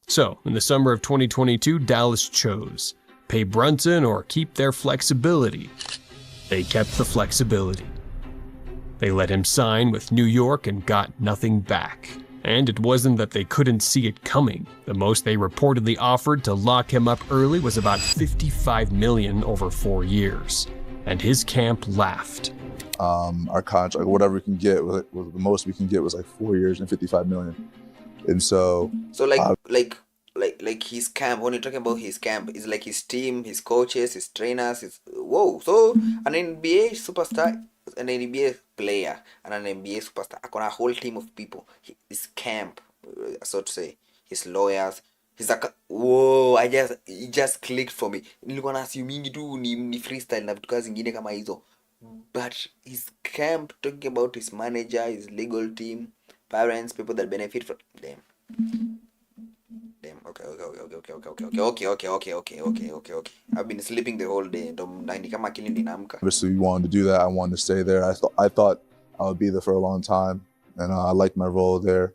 So, in the summer of 2022, Dallas chose pay Brunson or keep their flexibility. They kept the flexibility. They let him sign with New York and got nothing back. And it wasn't that they couldn't see it coming. The most they reportedly offered to lock him up early was about $55 million over 4 years. And his camp laughed. Our contract, whatever we can get, the most we can get was like 4 years and $55 million. And so like his camp, when you're talking about his camp, it's like his team, his coaches, his trainers, so an NBA superstar, an NBA player, and an NBA superstar, akona a whole team of people. His camp, so to say, his lawyers, he's like, whoa, it just clicked for me. Nilikuwa na assuming tu ni freestyle na vitu kazi zingine kama hizo. But his camp, talking about his manager, his legal team, parents, people that benefit from them. Okay. I've been sleeping the whole day. Obviously, we wanted to do that. I wanted to stay there. I thought I would be there for a long time, and I liked my role there.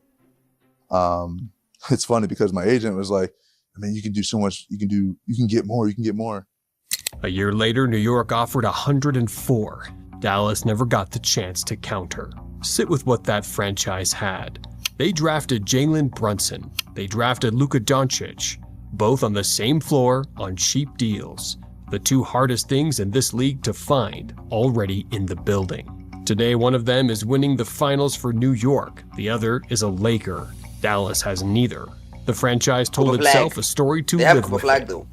It's funny because my agent was like, I mean, you can do so much. You can get more. A year later, New York offered 104. Dallas never got the chance to counter. Sit with what that franchise had. They drafted Jalen Brunson. They drafted Luka Doncic, both on the same floor on cheap deals. The two hardest things in this league to find, already in the building. Today, one of them is winning the finals for New York. The other is a Laker. Dallas has neither. The franchise told itself a story to live with.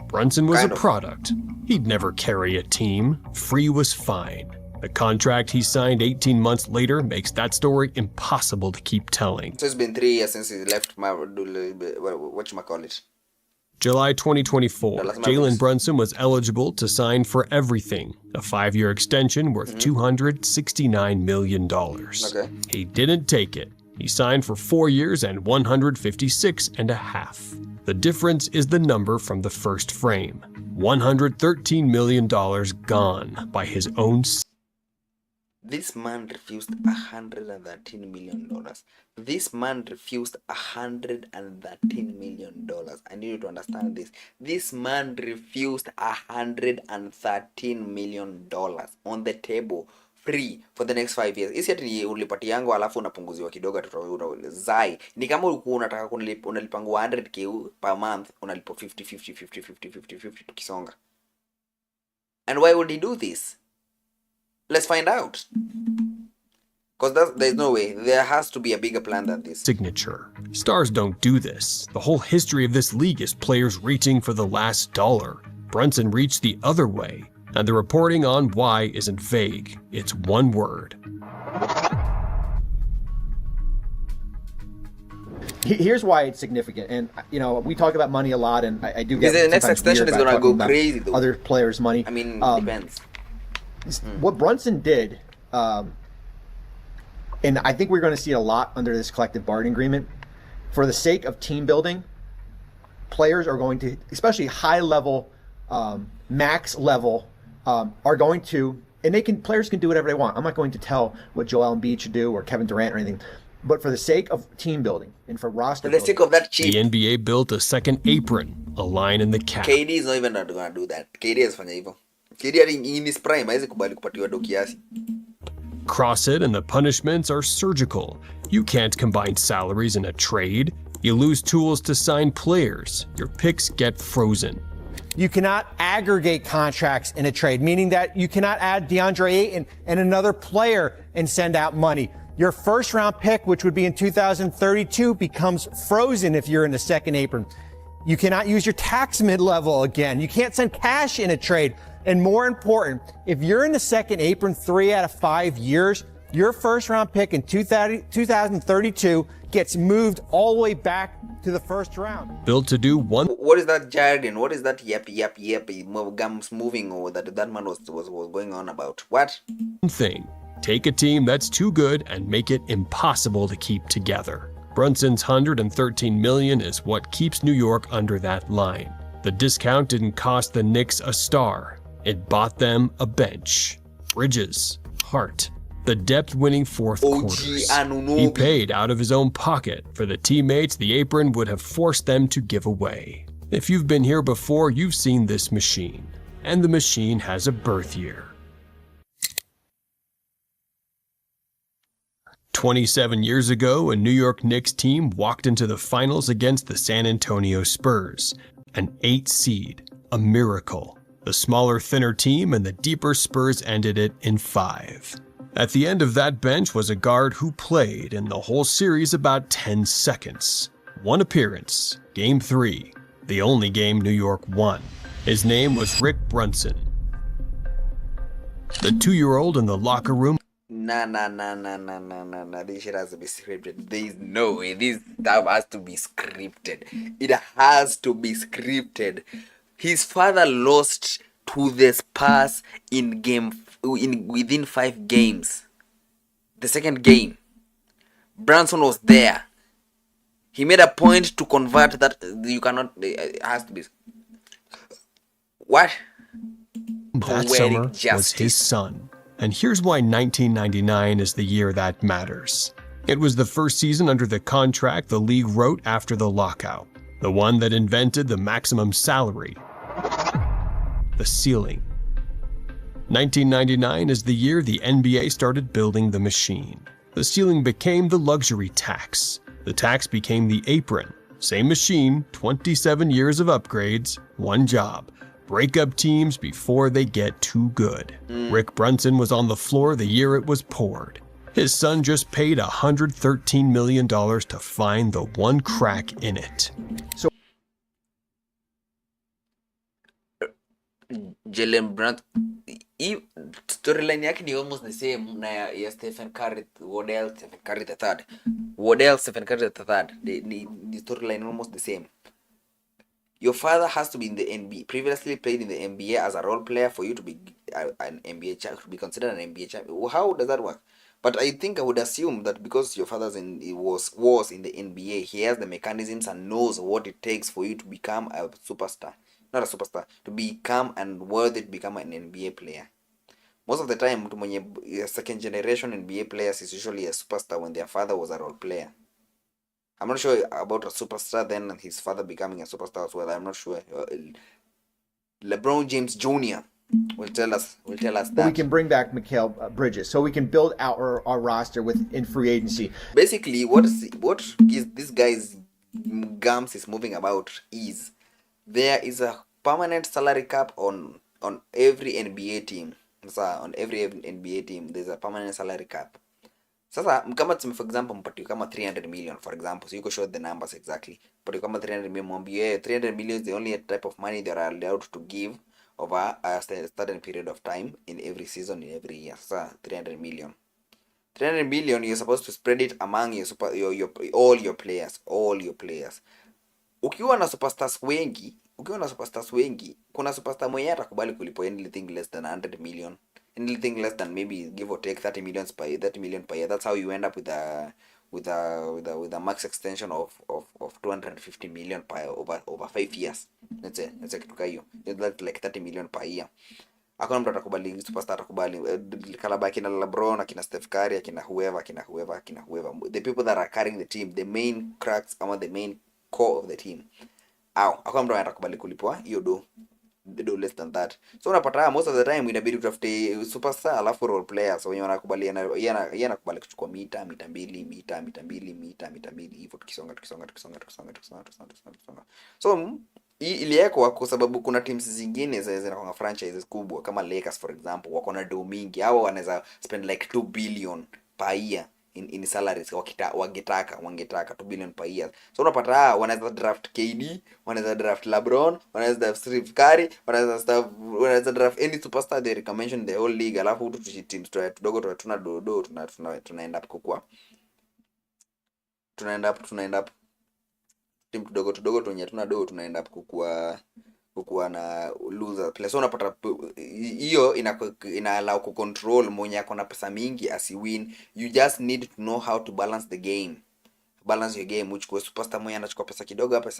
Brunson was a product. He'd never carry a team. Free was fine. The contract he signed 18 months later makes that story impossible to keep telling. So it's been 3 years since he left whatchamacallit. July 2024, Jalen Brunson was eligible to sign for everything, a 5-year extension worth $269 million. Okay. He didn't take it. He signed for 4 years and $156.5. The difference is the number from the first frame. $113 million gone by his own. This man refused $113 million. This man refused $113 million. I need you to understand this. This man refused $113 million on the table, free for the next 5 years. Isi ati ulipati yangu alafu unapunguziwa kidogo zai. Ni kama ulikuwa unataka unalipangu 100k per month, unalipo 50 tukisonga. And why would he do this? Let's find out. Because there's no way. There has to be a bigger plan than this. Signature. Stars don't do this. The whole history of this league is players reaching for the last dollar. Brunson reached the other way, and the reporting on why isn't vague. It's one word. Here's why it's significant, and we talk about money a lot, and I do get the next extension is gonna go crazy though. Other players' money. I mean, depends. What Brunson did, and I think we're going to see it a lot under this collective bargaining agreement, for the sake of team building, players are going to, especially high level, max level, are going to, and players can do whatever they want. I'm not going to tell what Joel Embiid should do or Kevin Durant or anything. But for the sake of team building and for roster building, sake of that cheap. The NBA built a second apron, a line in the cap. KD is not even going to do that. KD is fanya hivyo. KD in his prime haizi kubali kupatiwa do kiasi. Cross it and the punishments are surgical. You can't combine salaries in a trade. You lose tools to sign players. Your picks get frozen. You cannot aggregate contracts in a trade, meaning that you cannot add DeAndre Ayton and another player and send out money. Your first round pick, which would be in 2032, becomes frozen if you're in the second apron. You cannot use your tax mid-level again. You can't send cash in a trade. And more important, if you're in the second apron 3 out of 5 years, your first round pick in 2032 gets moved all the way back to the first round. Built to do one. What is that jargon? What is that yappy gums moving over that man was going on about? What? Thing. Take a team that's too good and make it impossible to keep together. Brunson's $113 million is what keeps New York under that line. The discount didn't cost the Knicks a star. It bought them a bench. Bridges, Hart, the depth-winning fourth quarters. He paid out of his own pocket for the teammates the apron would have forced them to give away. If you've been here before, you've seen this machine. And the machine has a birth year. 27 years ago, a New York Knicks team walked into the finals against the San Antonio Spurs. An 8 seed, a miracle. The smaller, thinner team and the deeper Spurs ended it in 5. At the end of that bench was a guard who played in the whole series about 10 seconds. One appearance, Game 3, the only game New York won. His name was Rick Brunson. The 2-year-old in the locker room. Nah. This shit has to be scripted. There's no way. This stuff has to be scripted. It has to be scripted. His father lost to the Spurs within 5 games. The second game, Brunson was there. He made a point to convert that. You cannot. It has to be. What? That summer was his son. And here's why 1999 is the year that matters. It was the first season under the contract the league wrote after the lockout. The one that invented the maximum salary. The ceiling. 1999 is the year the NBA started building the machine. The ceiling became the luxury tax. The tax became the apron. Same machine, 27 years of upgrades, one job. Break up teams before they get too good. Rick Brunson was on the floor the year it was poured. His son just paid $113 million to find the one crack in it. So Jalen Brunson, storyline yake ni almost the same na ya Stephen Curry, Stephen Curry the third. Stephen Curry the third. The storyline almost the same. Your father has to be in the NBA. Previously played in the NBA as a role player for you to be an NBA champion, to be considered an NBA champion. How does that work? But I think I would assume that because your father's was in the NBA, he has the mechanisms and knows what it takes for you to become a superstar. Not a superstar, to become and worthy to become an NBA player. Most of the time, second generation NBA players is usually a superstar when their father was a role player. I'm not sure about a superstar then and his father becoming a superstar as well. I'm not sure. LeBron James Jr. will tell us that. But we can bring back Mikal Bridges, so we can build out our roster in free agency. Basically, what is this guy's gums is moving about is there is a permanent salary cap on every NBA team. So on every NBA team, there's a permanent salary cap. Sasa kama for example mpatiwe kama 300 million for example, so you can show the numbers exactly. Mpatiwe kama 300 million, mwambie 300 million is the only type of money they are allowed to give over a certain period of time in every season, in every year. Sasa 300 million. 300 million, you're supposed to spread it among all your players. Ukiwa na superstars wengi, kuna superstar mwenye atakubali kulipo anything less than 100 million. Anything less than maybe give or take 30 million per year. That's how you end up with a max extension of 250 million over 5 years. Let's say kituka hiyo. That's like 30 million per year. Hakuna mtu atakubali, superstar atakubali. Kalabaki na LeBron, akina Steph Curry, akina whoever. The people that are carrying the team, the main cracks ama the main core of the team. Hakuna mtu atakubali kulipwa hiyo do less than that. So unapata most of the time inabidi utafute superstar alafu role players wenye wanakubali yanakubali kuchukua mita mbili hivyo tukisonga. So iliwekwa kwa sababu kuna teams zingine zinakuwa franchises kubwa kama Lakers for example, wako na do mingi. Hao wanaweza spend like 2 billion per year in salaries wangetaka 2 billion per year. So unapata wanaweza draft KD, wanaweza draft LeBron, wanaweza draft Steve Curry, wanaweza draft any superstar they recommend in the whole league, alafu tu teams tudogo tuna dodo tuna end up kukua tuna end up team tudogo tunye tuna dodo tuna end up kukua na loser place. So unapata hiyo ina allow ku control mwenye ako na pesa mingi asiwin. You just need to know how to balance the game, balance your game, which kwa superstar mwenye anachukua pesa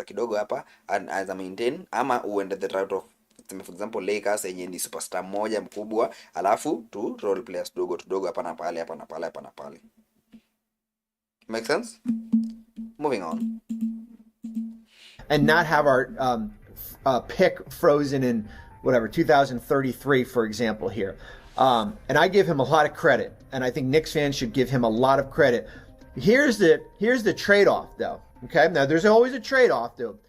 kidogo hapa and as a maintain, ama uende the route of, for example Lakers yenye ni superstar moja mkubwa alafu tu role players tudogo hapa na pale. Make sense? Moving on. And not have our pick frozen in whatever 2033, for example, here. And I give him a lot of credit, and I think Knicks fans should give him a lot of credit. Here's the trade-off, though. Okay, now there's always a trade-off, though.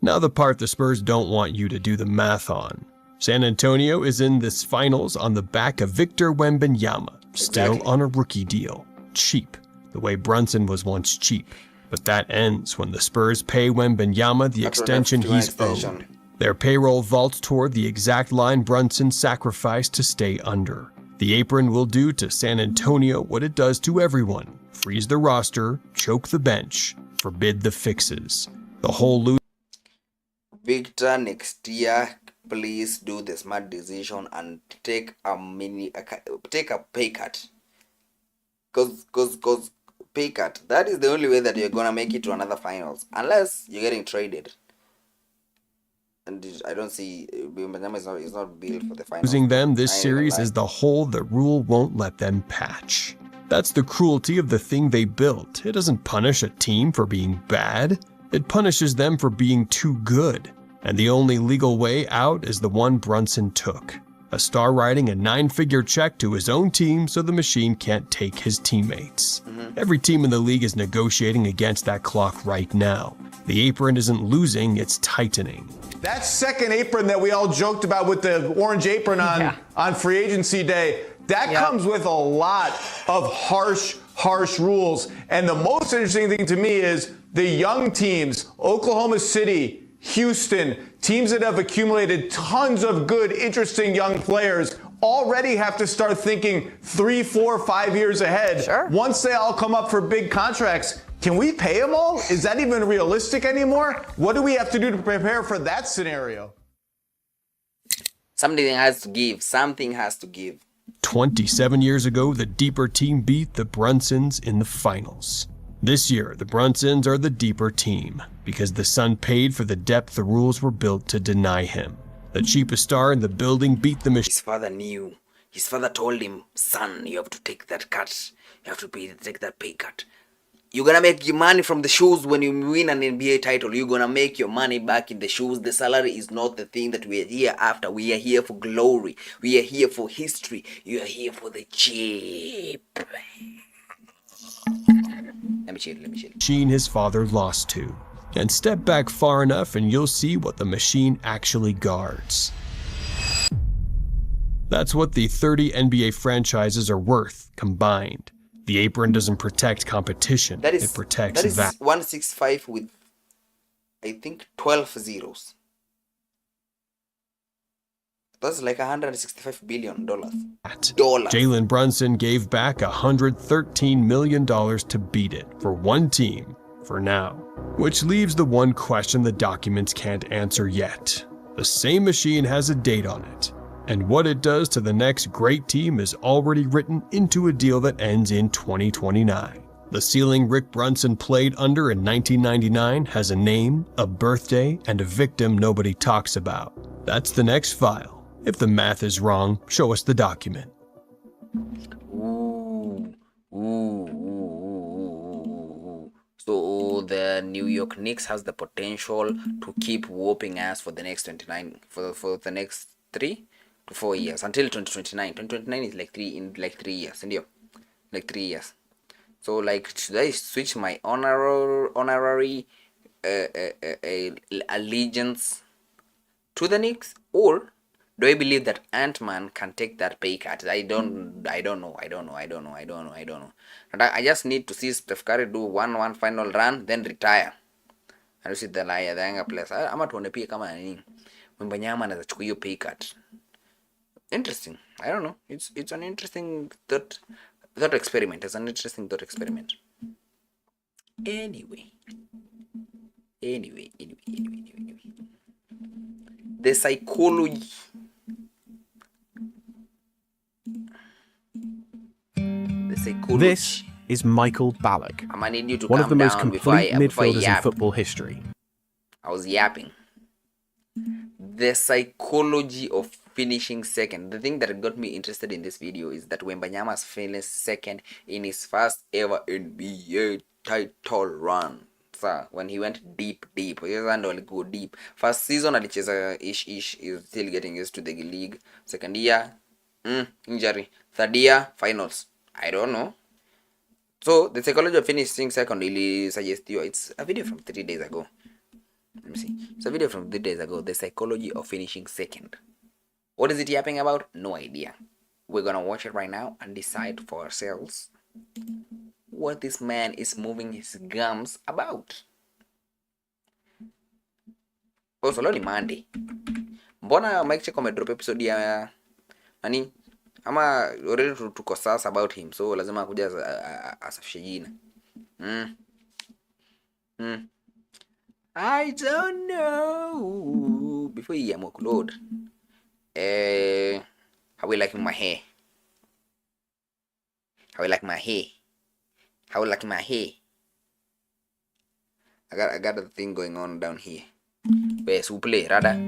Now the part the Spurs don't want you to do the math on. San Antonio is in this finals on the back of Victor Wembanyama, still on a rookie deal. Cheap, the way Brunson was once cheap. But that ends when the Spurs pay Wembanyama the extension he's owed. Their payroll vaults toward the exact line Brunson sacrificed to stay under. The apron will do to San Antonio what it does to everyone. Freeze the roster, choke the bench, forbid the fixes. The whole loot. Victor, next year, please do the smart decision and take a pay cut. Cause pay cut. That is the only way that you're gonna make it to another finals, unless you're getting traded. And I don't see Wembanyama is not built for the finals. Losing them this series is the hole the rule won't let them patch. That's the cruelty of the thing they built. It doesn't punish a team for being bad. It punishes them for being too good. And the only legal way out is the one Brunson took. A star writing a 9-figure check to his own team so the machine can't take his teammates. Every team in the league is negotiating against that clock right now. The apron isn't losing, it's tightening. That second apron that we all joked about with the orange apron on free agency day, that comes with a lot of harsh rules. And the most interesting thing to me is the young teams, Oklahoma City, Houston, teams that have accumulated tons of good, interesting young players already have to start thinking 3, 4, 5 years ahead. Sure. Once they all come up for big contracts, can we pay them all? Is that even realistic anymore? What do we have to do to prepare for that scenario? Something has to give. 27 years ago, the deeper team beat the Brunsons in the finals. This year, the Brunsons are the deeper team, because the son paid for the depth the rules were built to deny him. The cheapest star in the building beat the machine. His father knew. His father told him, son, you have to take that cut. You have to take that pay cut. You're gonna make your money from the shoes when you win an NBA title. You're gonna make your money back in the shoes. The salary is not the thing that we are here after. We are here for glory. We are here for history. You are here for the chip. Let me chill. Machine his father lost to. And step back far enough and you'll see what the machine actually guards. That's what the 30 NBA franchises are worth, combined. The apron doesn't protect competition, it protects that. That is 165 with, I think, 12 zeros. That's like $165 billion. Jalen Brunson gave back $113 million to beat it for one team, for now. Which leaves the one question the documents can't answer yet. The same machine has a date on it, and what it does to the next great team is already written into a deal that ends in 2029. The ceiling Rick Brunson played under in 1999 has a name, a birthday, and a victim nobody talks about. That's the next file. If the math is wrong, show us the document. So the New York Knicks has the potential to keep whooping ass for the next 3 to 4 years until 2029. 2029 is like 3 years, and like 3 years. So like, should I switch my honorary allegiance to the Knicks, or Do I believe that Ant-Man can take that pay cut? I don't know. And I just need to see Steph Curry do one final run, then retire. And you see the younger players. I'm not gonna pay kama nini. Wembanyama anachukua hiyo pay cut. Interesting. I don't know. It's an interesting thought experiment. It's an interesting thought experiment. Anyway. The psychology. This is Michael Ballack, I'm gonna need you to one of calm the most down complete before I midfielders in yap. football history. I was yapping. The psychology of finishing second. The thing that got me interested in this video is that Wembanyama's finished second in his first ever NBA title run. So when he went deep, he doesn't only go deep. First season alicheza ish, is still getting used to the league. Second year, injury. Third year, finals. I don't know. So the psychology of finishing second really suggests you. It's a video from 3 days ago. Let me see. It's a video from 3 days ago. The psychology of finishing second. What is it yapping about? No idea. We're gonna watch it right now and decide for ourselves what this man is moving his gums about. Also, leo ni Monday. Mbona Mike Check amedrop episode ya nani? Ama already tuko sasa about him, so lazima kuja asafishe jina. I don't know. Before he upload. How we like my hair? How we like my hair? How we like my hair? I got a thing going on down here. Best who play, rather.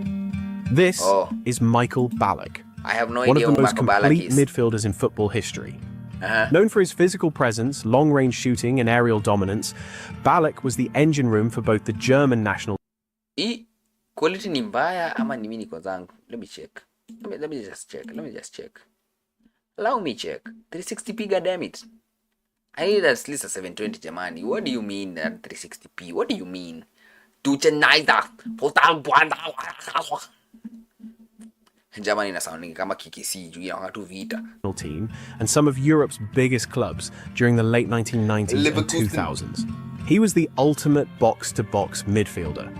This is Michael Ballack. I have no one idea of the who most Michael Ballack complete is. midfielders in football history. Known for his physical presence, long-range shooting, and aerial dominance, Ballack was the engine room for both the German national. Quality ni mbaya ama ni mimi niko zangu? Let me check. Let me just check. Allow me check. 360p, goddammit. I need at least a 720 jamani. What do you mean at 360p? What do you mean? Germany na sounding kama kikisi juu ya watu vita. Team and some of Europe's biggest clubs during the late 1990s and 2000s. He was the ultimate box-to-box midfielder.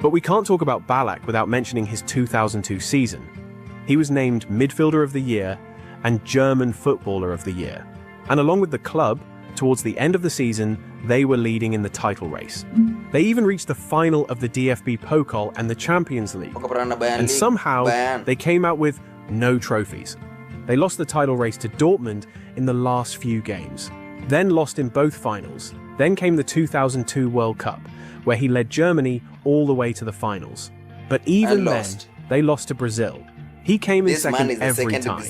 But we can't talk about Ballack without mentioning his 2002 season. He was named Midfielder of the Year and German Footballer of the Year. And along with the club, towards the end of the season, they were leading in the title race. They even reached the final of the DFB Pokal and the Champions League. And somehow, they came out with no trophies. They lost the title race to Dortmund in the last few games, then lost in both finals. Then came the 2002 World Cup, where he led Germany all the way to the finals. But even then, they lost to Brazil. He came in second every time.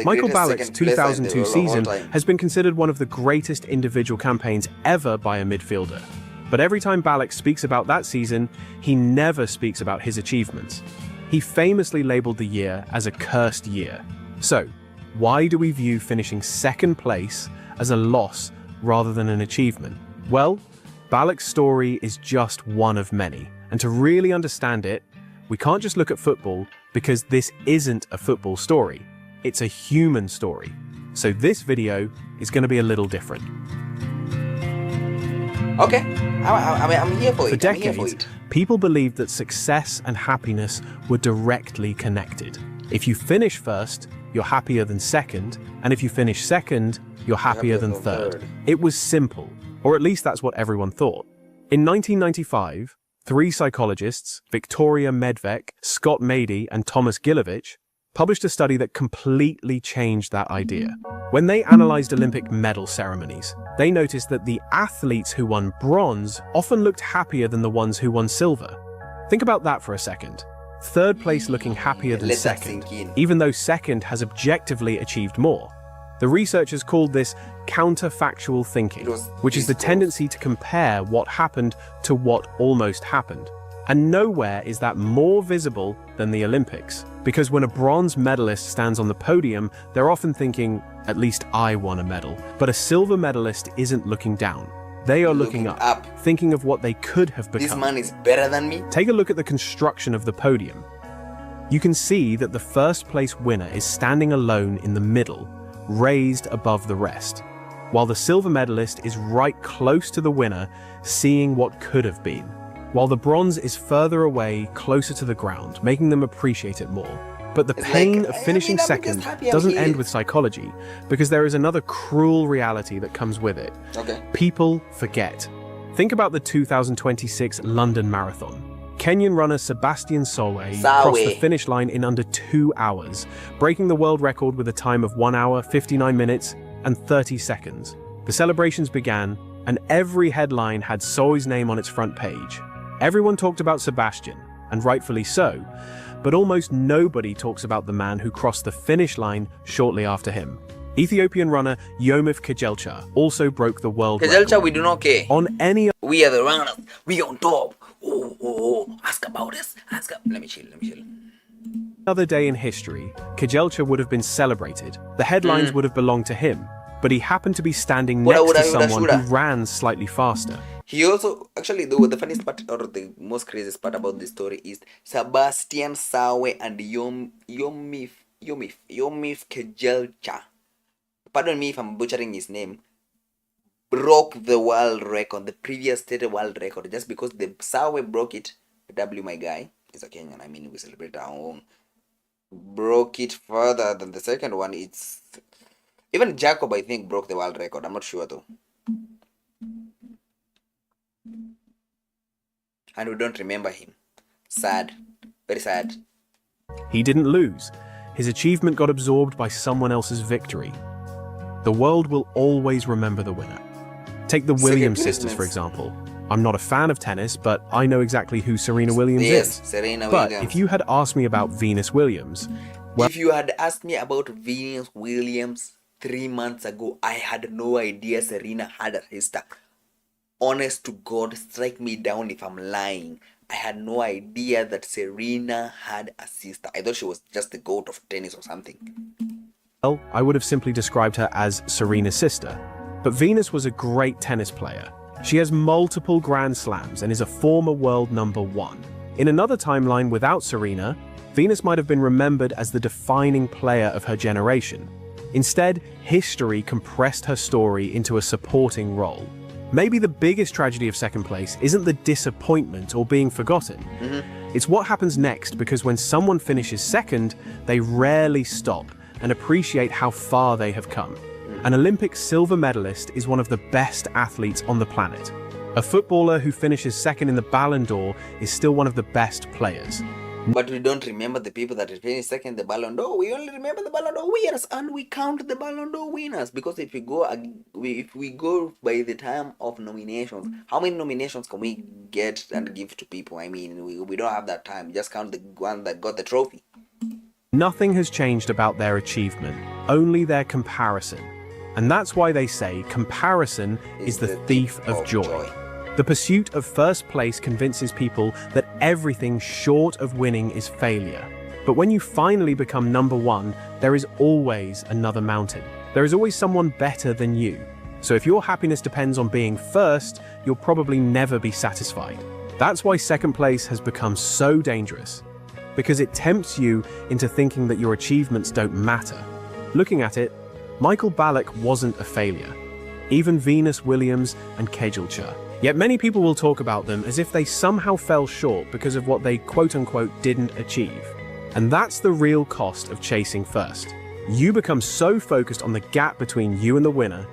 Michael Ballack's 2002 season has been considered one of the greatest individual campaigns ever by a midfielder. But every time Ballack speaks about that season, he never speaks about his achievements. He famously labeled the year as a cursed year. So, why do we view finishing second place as a loss rather than an achievement? Well, Ballack's story is just one of many. And to really understand it, we can't just look at football, because this isn't a football story. It's a human story. So this video is going to be a little different. Okay, I'm here for it. For decades, people believed that success and happiness were directly connected. If you finish first, you're happier than second, and if you finish second, you're happier than third. It was simple, or at least that's what everyone thought. In 1995, 3 psychologists, Victoria Medvec, Scott Mady, and Thomas Gilovich, published a study that completely changed that idea. When they analyzed Olympic medal ceremonies, they noticed that the athletes who won bronze often looked happier than the ones who won silver. Think about that for a second. Third place looking happier than second, even though second has objectively achieved more. The researchers called this counterfactual thinking, which is the tendency to compare what happened to what almost happened. And nowhere is that more visible than the Olympics. Because when a bronze medalist stands on the podium, they're often thinking, at least I won a medal. But a silver medalist isn't looking down. They are looking up, thinking of what they could have become. This man is better than me. Take a look at the construction of the podium. You can see that the first place winner is standing alone in the middle, raised above the rest, while the silver medalist is right close to the winner, seeing what could have been, while the bronze is further away, closer to the ground, making them appreciate it more. But the pain of finishing second doesn't end with psychology, because there is another cruel reality that comes with it. People forget. Think about the 2026 London Marathon. Kenyan runner Sebastian Sowe crossed the finish line in under 2 hours, breaking the world record with a time of 1 hour, 59 minutes, and 30 seconds. The celebrations began, and every headline had Sowe's name on its front page. Everyone talked about Sebastian, and rightfully so, but almost nobody talks about the man who crossed the finish line shortly after him. Ethiopian runner Yomif Kejelcha also broke the world record. We do not care. On any We are the runners. We on top. Ask about us. Let me chill. other day in history, Kejelcha would have been celebrated. The headlines would have belonged to him, but he happened to be standing next to someone who ran slightly faster. He also, actually, the funniest part or the most craziest part about this story is Sebastian Sowe and Yomif Kejelcha, pardon me if I'm butchering his name, broke the world record, the previous stated world record, just because the Sowe broke it. W, my guy, is a Kenyan. I mean, we celebrate our own. Broke it further than the second one. It's even Jacob, I think, broke the world record. I'm not sure though. And we don't remember him. Sad. Very sad. He didn't lose. His achievement got absorbed by someone else's victory. The world will always remember the winner. Take the Williams sisters, for example. I'm not a fan of tennis, but I know exactly who Serena Williams is. Serena but Williams. if you had asked me about Venus Williams, well, if you had asked me about Venus Williams 3 months ago, I had no idea Serena had a sister. Honest to God, strike me down if I'm lying. I had no idea that Serena had a sister. I thought she was just the goat of tennis or something. well, I would have simply described her as Serena's sister. But Venus was a great tennis player. She has multiple Grand Slams and is a former world #1. In another timeline without Serena, Venus might have been remembered as the defining player of her generation. Instead, history compressed her story into a supporting role. Maybe the biggest tragedy of second place isn't the disappointment or being forgotten. It's what happens next, because when someone finishes second, they rarely stop and appreciate how far they have come. An Olympic silver medalist is one of the best athletes on the planet. A footballer who finishes second in the Ballon d'Or is still one of the best players. But we don't remember the people that finished second in the Ballon d'Or. We only remember the Ballon d'Or winners, and we count the Ballon d'Or winners. Because if we go by the time of nominations, how many nominations can we get and give to people? I mean, we don't have that time. Just count the one that got the trophy. Nothing has changed about their achievement, only their comparison. And that's why they say comparison is the thief of joy. The pursuit of first place convinces people that everything short of winning is failure. But when you finally become #1, there is always another mountain. There is always someone better than you. So if your happiness depends on being first, you'll probably never be satisfied. That's why second place has become so dangerous, because it tempts you into thinking that your achievements don't matter. Looking at it, Michael Ballack wasn't a failure. Even Venus Williams and Kejelcha. Yet many people will talk about them as if they somehow fell short because of what they quote-unquote didn't achieve. And that's the real cost of chasing first. You become so focused on the gap between you and the winner,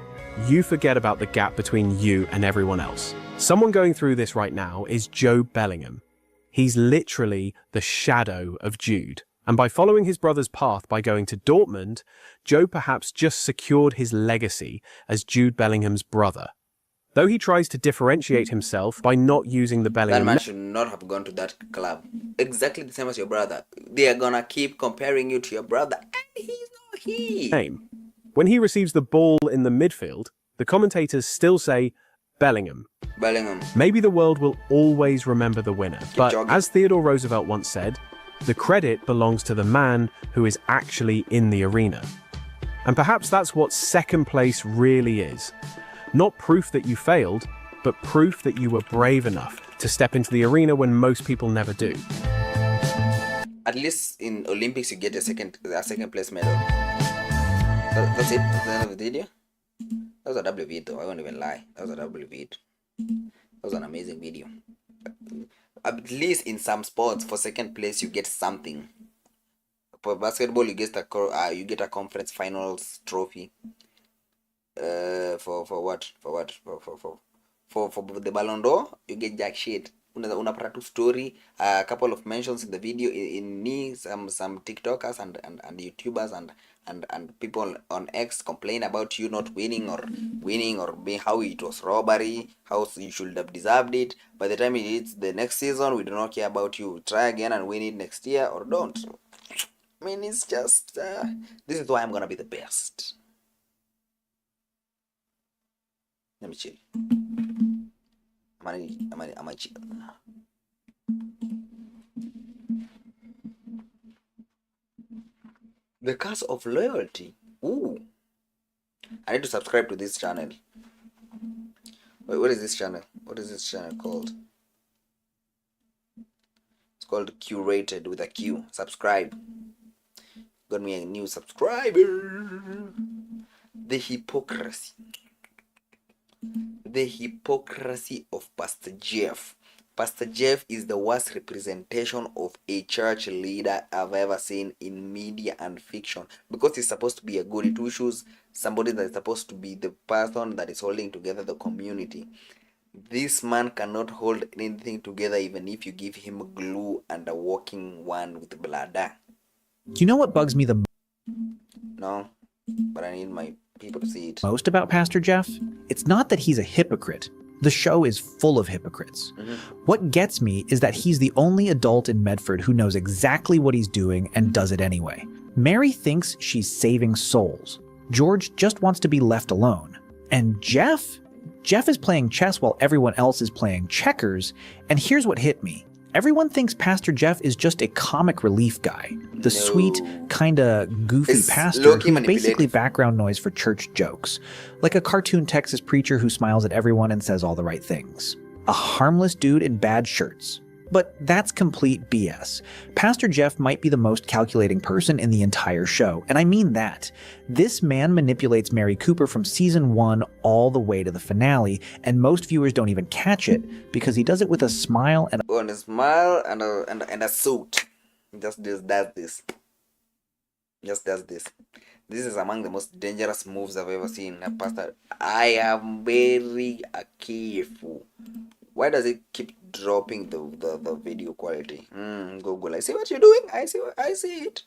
you forget about the gap between you and everyone else. Someone going through this right now is Joe Bellingham. He's literally the shadow of Jude. And by following his brother's path by going to Dortmund, Joe perhaps just secured his legacy as Jude Bellingham's brother. Though he tries to differentiate himself by not using the Bellingham That man should not have gone to that club. Exactly the same as your brother. They are gonna keep comparing you to your brother, and he's not he. name. When he receives the ball in the midfield, the commentators still say Bellingham. Maybe the world will always remember the winner, but as Theodore Roosevelt once said, the credit belongs to the man who is actually in the arena. And perhaps that's what second place really is. Not proof that you failed, but proof that you were brave enough to step into the arena when most people never do. At least in Olympics you get a second place medal. That's it. That's the end of the video. That was a WV though. I won't even lie. That was a WV. That was an amazing video. At least in some sports, for second place you get something. For basketball, you get a conference finals trophy. For the Ballon d'Or, you get jack shit. Unapata tu story, a couple of mentions in the video, in me, some TikTokers and YouTubers and people on X complain about you not winning or how it was robbery, how you should have deserved it. By the time it's the next season, we do not care about you. Try again and win it next year or don't. I mean, it's just this is why I'm gonna be the best. Let me chill. I'm a chill. The curse of loyalty. Ooh. I need to subscribe to this channel. Wait, what is this channel? What is this channel called? It's called Curated with a Q. Subscribe. Got me a new subscriber. The hypocrisy. The hypocrisy of Pastor Jeff. Pastor Jeff is the worst representation of a church leader I've ever seen in media and fiction. Because he's supposed to be a goody two shoes, somebody that is supposed to be the person that is holding together the community. This man cannot hold anything together even if you give him glue and a walking one with bladder. Do you know what bugs me the No, but I need my people to see it. most about Pastor Jeff? It's not that he's a hypocrite. The show is full of hypocrites. What gets me is that he's the only adult in Medford who knows exactly what he's doing and does it anyway. Mary thinks she's saving souls. George just wants to be left alone. And Jeff is playing chess while everyone else is playing checkers. And here's what hit me. Everyone thinks Pastor Jeff is just a comic relief guy. The sweet, kinda goofy pastor who's basically background noise for church jokes. Like a cartoon Texas preacher who smiles at everyone and says all the right things. A harmless dude in bad shirts. But that's complete BS. Pastor Jeff might be the most calculating person in the entire show, and I mean that. This man manipulates Mary Cooper from season 1 all the way to the finale, and most viewers don't even catch it because he does it with a smile and a suit. Just does this. Just does this. This is among the most dangerous moves I've ever seen. Pastor, I am very careful. Why does it keep dropping the video quality? Google, I see what you're doing. I see it.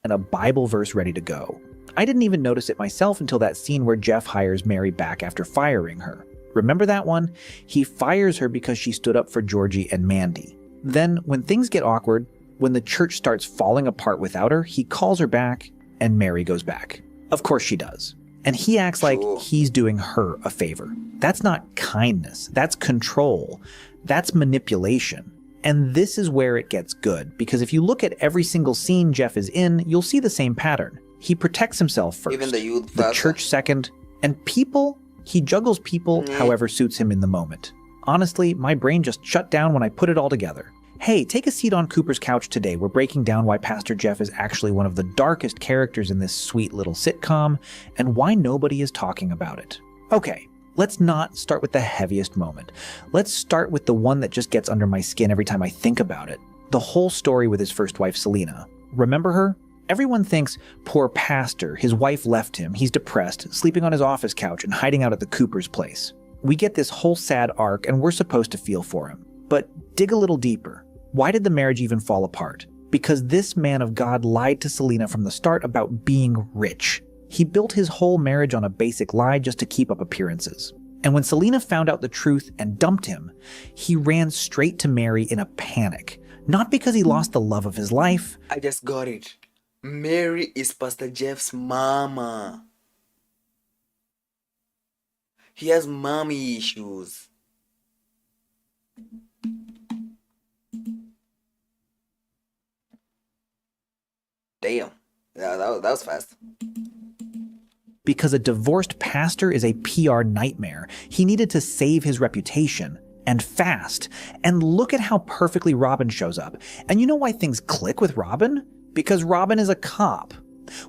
and a Bible verse ready to go. I didn't even notice it myself until that scene where Jeff hires Mary back after firing her. Remember that one? He fires her because she stood up for Georgie and Mandy. Then, when things get awkward, when the church starts falling apart without her, he calls her back, and Mary goes back. Of course she does. And he acts like he's doing her a favor. That's not kindness. That's control. That's manipulation. And this is where it gets good, because if you look at every single scene Jeff is in, you'll see the same pattern. He protects himself first, even the youth the church second, and people, he juggles people however suits him in the moment. Honestly, my brain just shut down when I put it all together. Hey, take a seat on Cooper's couch today. We're breaking down why Pastor Jeff is actually one of the darkest characters in this sweet little sitcom, and why nobody is talking about it. Okay, let's not start with the heaviest moment. Let's start with the one that just gets under my skin every time I think about it. The whole story with his first wife, Selena. Remember her? Everyone thinks, poor pastor, his wife left him, he's depressed, sleeping on his office couch and hiding out at the Cooper's place. We get this whole sad arc and we're supposed to feel for him. But dig a little deeper. Why did the marriage even fall apart? Because this man of God lied to Selena from the start about being rich. He built his whole marriage on a basic lie just to keep up appearances. And when Selena found out the truth and dumped him, he ran straight to Mary in a panic. Not because he lost the love of his life. I just got it. Mary is Pastor Jeff's mama. He has mommy issues. Damn. Yeah, that was fast. Because a divorced pastor is a PR nightmare. He needed to save his reputation. and fast. And look at how perfectly Robin shows up. And you know why things click with Robin? Because Robin is a cop.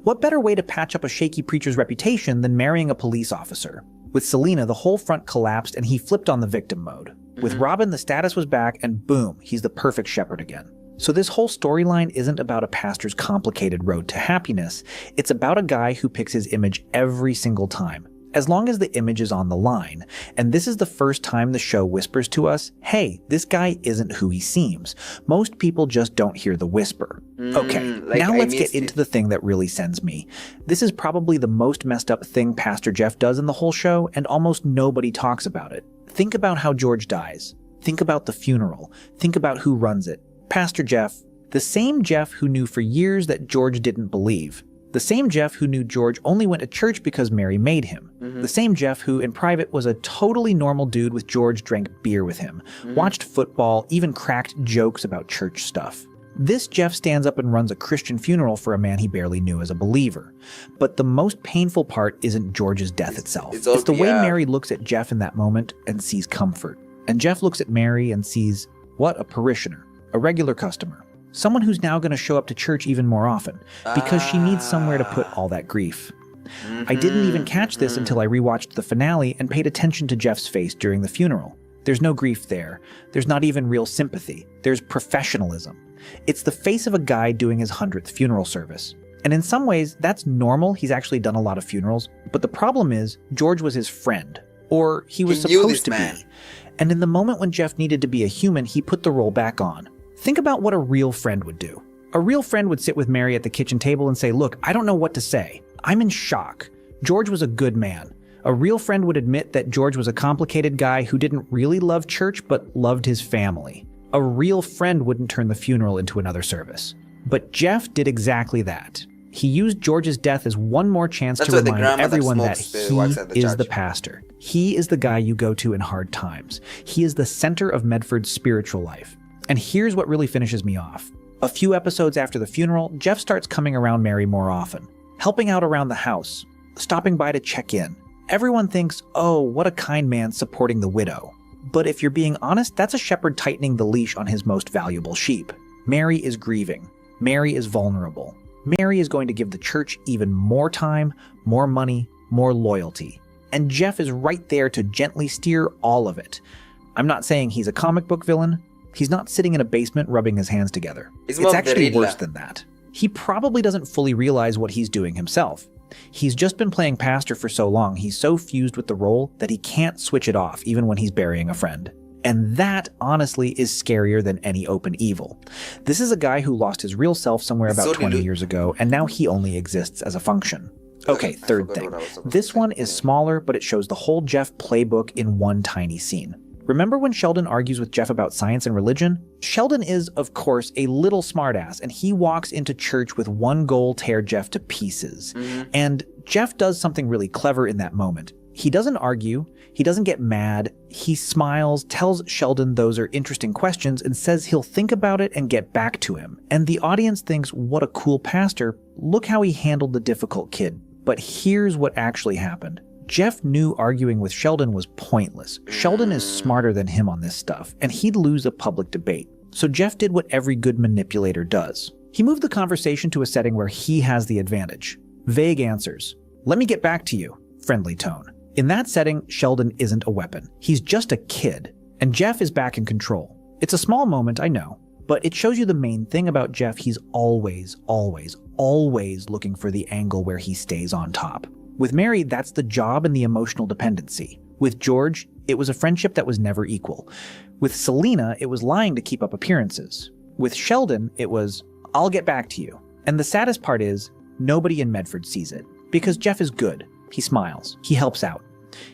What better way to patch up a shaky preacher's reputation than marrying a police officer? With Selena, the whole front collapsed and he flipped on the victim mode. With Robin, the status was back and boom, he's the perfect shepherd again. So this whole storyline isn't about a pastor's complicated road to happiness. It's about a guy who picks his image every single time, as long as the image is on the line. And this is the first time the show whispers to us, hey, this guy isn't who he seems. Most people just don't hear the whisper. Okay, now let's get into the thing that really sends me. This is probably the most messed up thing Pastor Jeff does in the whole show, and almost nobody talks about it. Think about how George dies. Think about the funeral. Think about who runs it. Pastor Jeff, the same Jeff who knew for years that George didn't believe. The same Jeff who knew George only went to church because Mary made him. The same Jeff who, in private, was a totally normal dude with George, drank beer with him, watched football, even cracked jokes about church stuff. This Jeff stands up and runs a Christian funeral for a man he barely knew as a believer. But the most painful part isn't George's death itself. It's the way Mary looks at Jeff in that moment and sees comfort. And Jeff looks at Mary and sees, what, a parishioner, a regular customer. Someone who's now going to show up to church even more often, because she needs somewhere to put all that grief. I didn't even catch this until I rewatched the finale and paid attention to Jeff's face during the funeral. There's no grief there. There's not even real sympathy. There's professionalism. It's the face of a guy doing his 100th funeral service. And in some ways, that's normal. He's actually done a lot of funerals. But the problem is, George was his friend. Or he was supposed to be. And in the moment when Jeff needed to be a human, he put the role back on. Think about what a real friend would do. A real friend would sit with Mary at the kitchen table and say, look, I don't know what to say. I'm in shock. George was a good man. A real friend would admit that George was a complicated guy who didn't really love church, but loved his family. A real friend wouldn't turn the funeral into another service. But Jeff did exactly that. He used George's death as one more chance to remind everyone that he is the pastor. He is the guy you go to in hard times. He is the center of Medford's spiritual life. And here's what really finishes me off. A few episodes after the funeral, Jeff starts coming around Mary more often, helping out around the house, stopping by to check in. Everyone thinks, oh, what a kind man supporting the widow. But if you're being honest, that's a shepherd tightening the leash on his most valuable sheep. Mary is grieving. Mary is vulnerable. Mary is going to give the church even more time, more money, more loyalty. And Jeff is right there to gently steer all of it. I'm not saying he's a comic book villain. He's not sitting in a basement rubbing his hands together. It's actually worse than that. He probably doesn't fully realize what he's doing himself. He's just been playing pastor for so long, he's so fused with the role that he can't switch it off even when he's burying a friend. And that, honestly, is scarier than any open evil. This is a guy who lost his real self somewhere about 20 years ago, and now he only exists as a function. Okay, third thing. This one is smaller, but it shows the whole Jeff playbook in one tiny scene. Remember when Sheldon argues with Jeff about science and religion? Sheldon is, of course, a little smartass, and he walks into church with one goal: tear Jeff to pieces. And Jeff does something really clever in that moment. He doesn't argue, he doesn't get mad, he smiles, tells Sheldon those are interesting questions, and says he'll think about it and get back to him. And the audience thinks, what a cool pastor, look how he handled the difficult kid. But here's what actually happened. Jeff knew arguing with Sheldon was pointless. Sheldon is smarter than him on this stuff, and he'd lose a public debate. So Jeff did what every good manipulator does. He moved the conversation to a setting where he has the advantage. Vague answers. Let me get back to you. Friendly tone. In that setting, Sheldon isn't a weapon. He's just a kid, and Jeff is back in control. It's a small moment, I know, but it shows you the main thing about Jeff. He's always, always, always looking for the angle where he stays on top. With Mary, that's the job and the emotional dependency. With George, it was a friendship that was never equal. With Selena, it was lying to keep up appearances. With Sheldon, it was, I'll get back to you. And the saddest part is, nobody in Medford sees it. Because Jeff is good. He smiles. He helps out.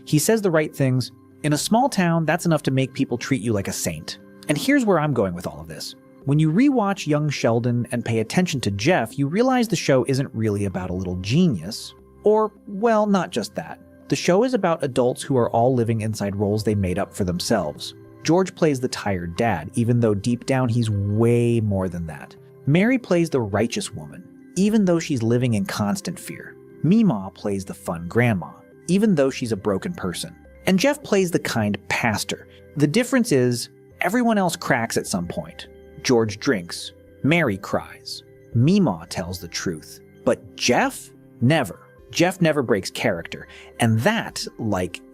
He says the right things. In a small town, that's enough to make people treat you like a saint. And here's where I'm going with all of this. When you rewatch young Sheldon and pay attention to Jeff, you realize the show isn't really about a little genius. Or, well, not just that. The show is about adults who are all living inside roles they made up for themselves. George plays the tired dad, even though deep down he's way more than that. Mary plays the righteous woman, even though she's living in constant fear. Meemaw plays the fun grandma, even though she's a broken person. And Jeff plays the kind pastor. The difference is, everyone else cracks at some point. George drinks. Mary cries. Meemaw tells the truth. But Jeff? Never. Jeff never breaks character. And that,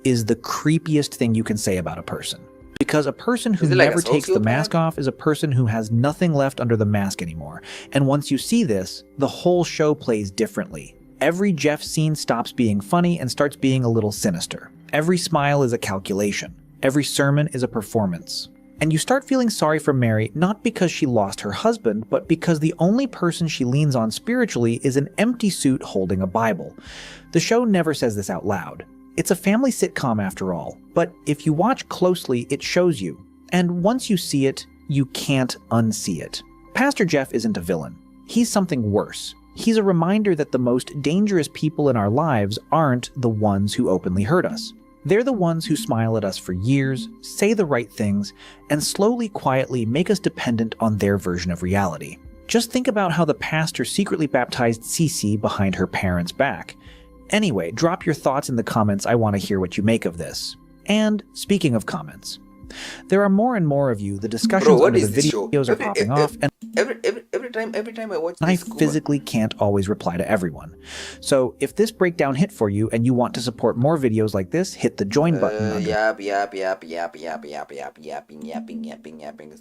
is the creepiest thing you can say about a person. Because a person who never takes the mask off is a person who has nothing left under the mask anymore. And once you see this, the whole show plays differently. Every Jeff scene stops being funny and starts being a little sinister. Every smile is a calculation. Every sermon is a performance. And you start feeling sorry for Mary, not because she lost her husband, but because the only person she leans on spiritually is an empty suit holding a Bible. The show never says this out loud. It's a family sitcom after all, but if you watch closely, it shows you. And once you see it, you can't unsee it. Pastor Jeff isn't a villain. He's something worse. He's a reminder that the most dangerous people in our lives aren't the ones who openly hurt us. They're the ones who smile at us for years, say the right things, and slowly, quietly make us dependent on their version of reality. Just think about how the pastor secretly baptized Cece behind her parents' back. Anyway, drop your thoughts in the comments. I want to hear what you make of this. And speaking of comments, there are more and more of you. The discussions under the videos are popping off, and every time I watch this, I physically can't always reply to everyone. So if this breakdown hit for you and you want to support more videos like this, hit the join button. Yapping.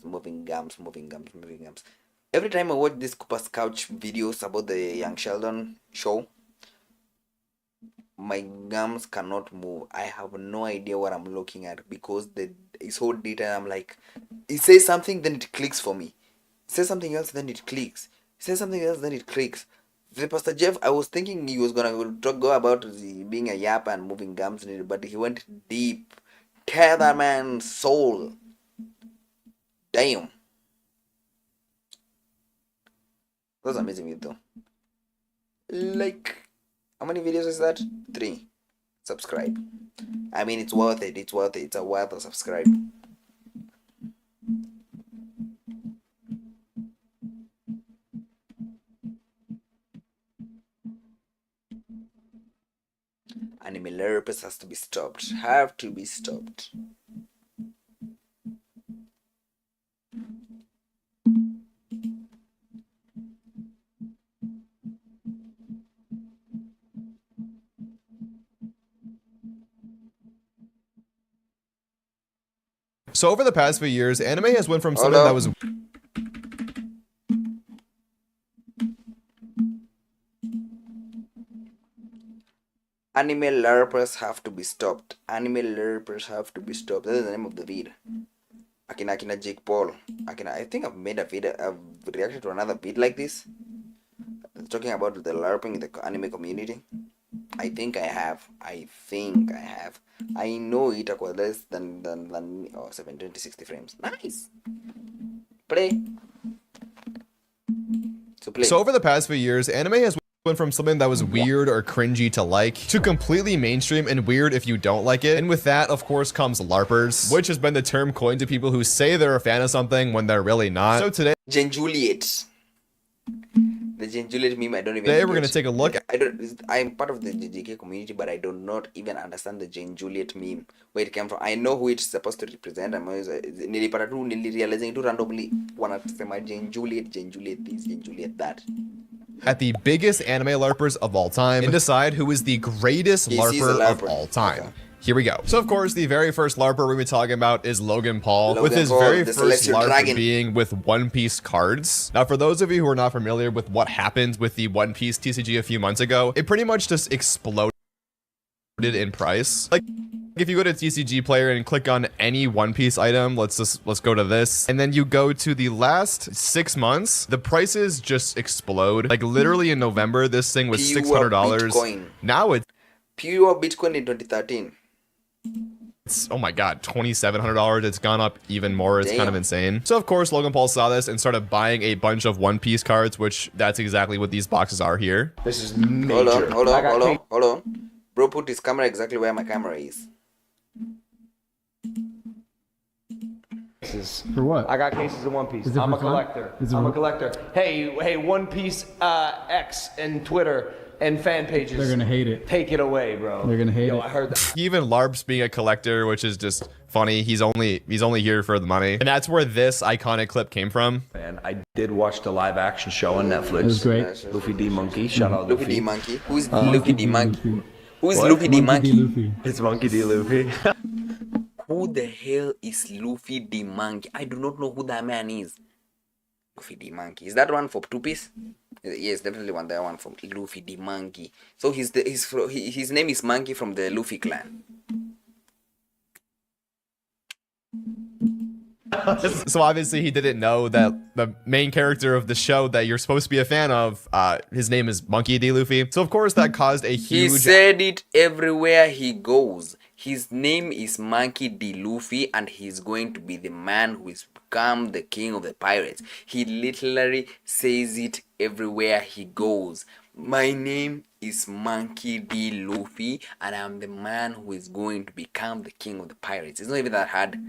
Moving gums. Every time I watch this Cooper's Couch videos about the Young Sheldon show, my gums cannot move. I have no idea what I'm looking at because it's so detailed. I'm like, it says something, then it clicks for me. It says something else, then it clicks. It says something else, then it clicks. The Pastor Jeff, I was thinking he was gonna go about being a yap and moving gums, but he went deep. Tear that man's soul. Damn. That's amazing, though. How many videos is that? 3. Subscribe. I mean, it's worth it. It's worth it. It's worth a subscribe. Anime LARPers has to be stopped. Have to be stopped. So over the past few years, anime has went from something that was... Anime LARPers have to be stopped. Anime LARPers have to be stopped. That is the name of the vid. Akina Jake Paul. I think I've made a video. I've reacted to another vid like this, talking about the LARPing in the anime community. I think I have. I know it was less than 720 60 frames. Nice. Play. So over the past few years, anime has went from something that was weird or cringy to completely mainstream and weird if you don't like it. And with that, of course, comes LARPers, which has been the term coined to people who say they're a fan of something when they're really not. So today, Jane Juliet. The Jane Juliet meme, I don't even. Today we're gonna take a look. I'm part of the JJK community, but I do not even understand the Jane Juliet meme, where it came from. I know who it's supposed to represent. I'm always realizing it randomly. Wanna say my Jane Juliet this, Jane Juliet that. At the biggest anime LARPers of all time, and decide who is the greatest LARPer of all time. Okay. Here we go. So of course, the very first LARPer we'll be talking about is Logan Paul, with his very first LARP being with One Piece cards. Now, for those of you who are not familiar with what happened with the One Piece TCG a few months ago, it pretty much just exploded in price. Like, if you go to TCG Player and click on any One Piece item, let's go to this, and then you go to the last 6 months, the prices just explode. Like literally in November, this thing was $600. Now it's pure Bitcoin in 2013. It's, oh my god, $2,700. It's gone up even more. It's kind of insane. So of course, Logan Paul saw this and started buying a bunch of One Piece cards, which that's exactly what these boxes are here. This is major. Hold on. Bro, put his camera exactly where my camera is. For what? I got cases of One Piece. I'm a collector. I'm a collector. Hey, One Piece X and Twitter. and fan pages. They're gonna hate it. Take it away, bro. They're gonna hate it. I heard that. He even LARPs being a collector, which is just funny. He's only here for the money. And that's where this iconic clip came from. Man, I did watch the live action show on Netflix. It was great. Luffy D Monkey. Shout out Luffy D Monkey. Who's Luffy D Monkey? Who is What? Luffy D Monkey? It's Monkey D Luffy. Who the hell is Luffy D Monkey? I do not know who that man is. Luffy D Monkey. Is that one for Two Piece? Yes, definitely that one from Luffy D Monkey. So his name is Monkey from the Luffy clan. So obviously he didn't know that the main character of the show that you're supposed to be a fan of, his name is Monkey D. Luffy. So of course that caused a huge... He said it everywhere he goes. His name is Monkey D. Luffy, and he's going to be the man who is become the king of the pirates. He literally says it everywhere he goes. My name is Monkey D. Luffy, and I'm the man who is going to become the king of the pirates. It's not even that hard.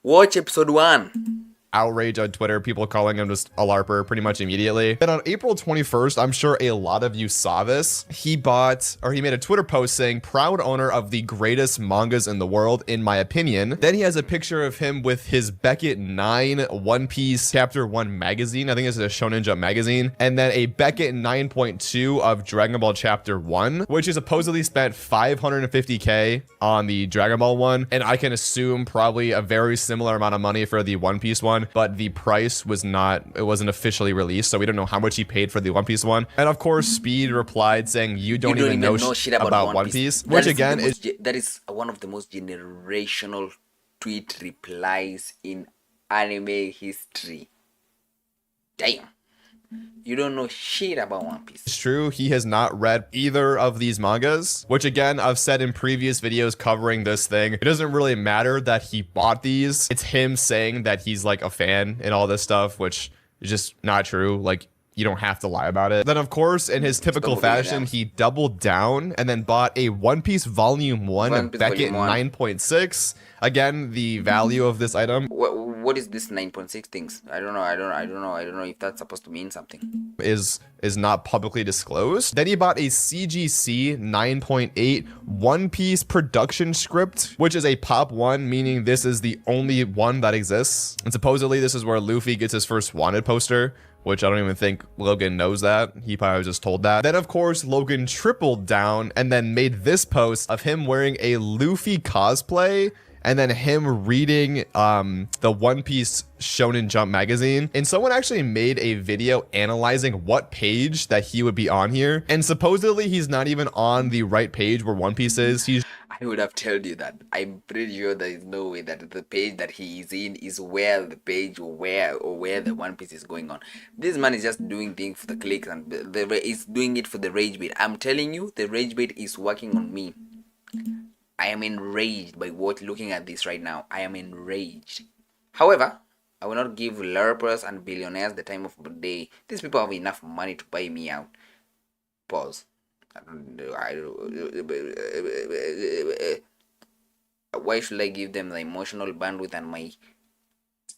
Watch episode 1. Outrage on Twitter, people calling him just a LARPer pretty much immediately. Then on April 21st, I'm sure a lot of you saw this. He made a Twitter post saying, proud owner of the greatest mangas in the world, in my opinion. Then he has a picture of him with his Beckett 9 One Piece Chapter 1 magazine. I think it's a Shonen Jump magazine. And then a Beckett 9.2 of Dragon Ball Chapter 1, which is supposedly spent $550K on the Dragon Ball one. And I can assume probably a very similar amount of money for the One Piece one. But the price wasn't officially released, so we don't know how much he paid for the One Piece one. And of course, Speed replied saying, you don't even know shit about One Piece. Which again is... That is one of the most generational tweet replies in anime history. Damn. You don't know shit about One Piece. It's true, he has not read either of these mangas, which again, I've said in previous videos covering this thing. It doesn't really matter that he bought these. It's him saying that he's like a fan and all this stuff, which is just not true. Like, you don't have to lie about it. Then of course, in his typical fashion, he doubled down and then bought a One Piece Volume 1 Beckett 9.6. Again, the value of this item. What is this 9.6 things? I don't know if that's supposed to mean something. Is not publicly disclosed. Then he bought a CGC 9.8 One Piece production script, which is a pop 1, meaning this is the only one that exists. And supposedly this is where Luffy gets his first wanted poster, which I don't even think Logan knows that. He probably was just told that. Then of course, Logan tripled down and then made this post of him wearing a Luffy cosplay and then him reading the One Piece Shonen Jump magazine. And someone actually made a video analyzing what page that he would be on here. And supposedly he's not even on the right page where One Piece is. I would have told you that. I'm pretty sure there is no way that the page that he is in is where the page or where the One Piece is going on. This man is just doing things for the clicks and is doing it for the rage bait. I'm telling you, the rage bait is working on me. I am enraged by looking at this right now. I am enraged. However, I will not give LARPers and billionaires the time of the day. These people have enough money to buy me out. Pause. Why should I give them the emotional bandwidth and my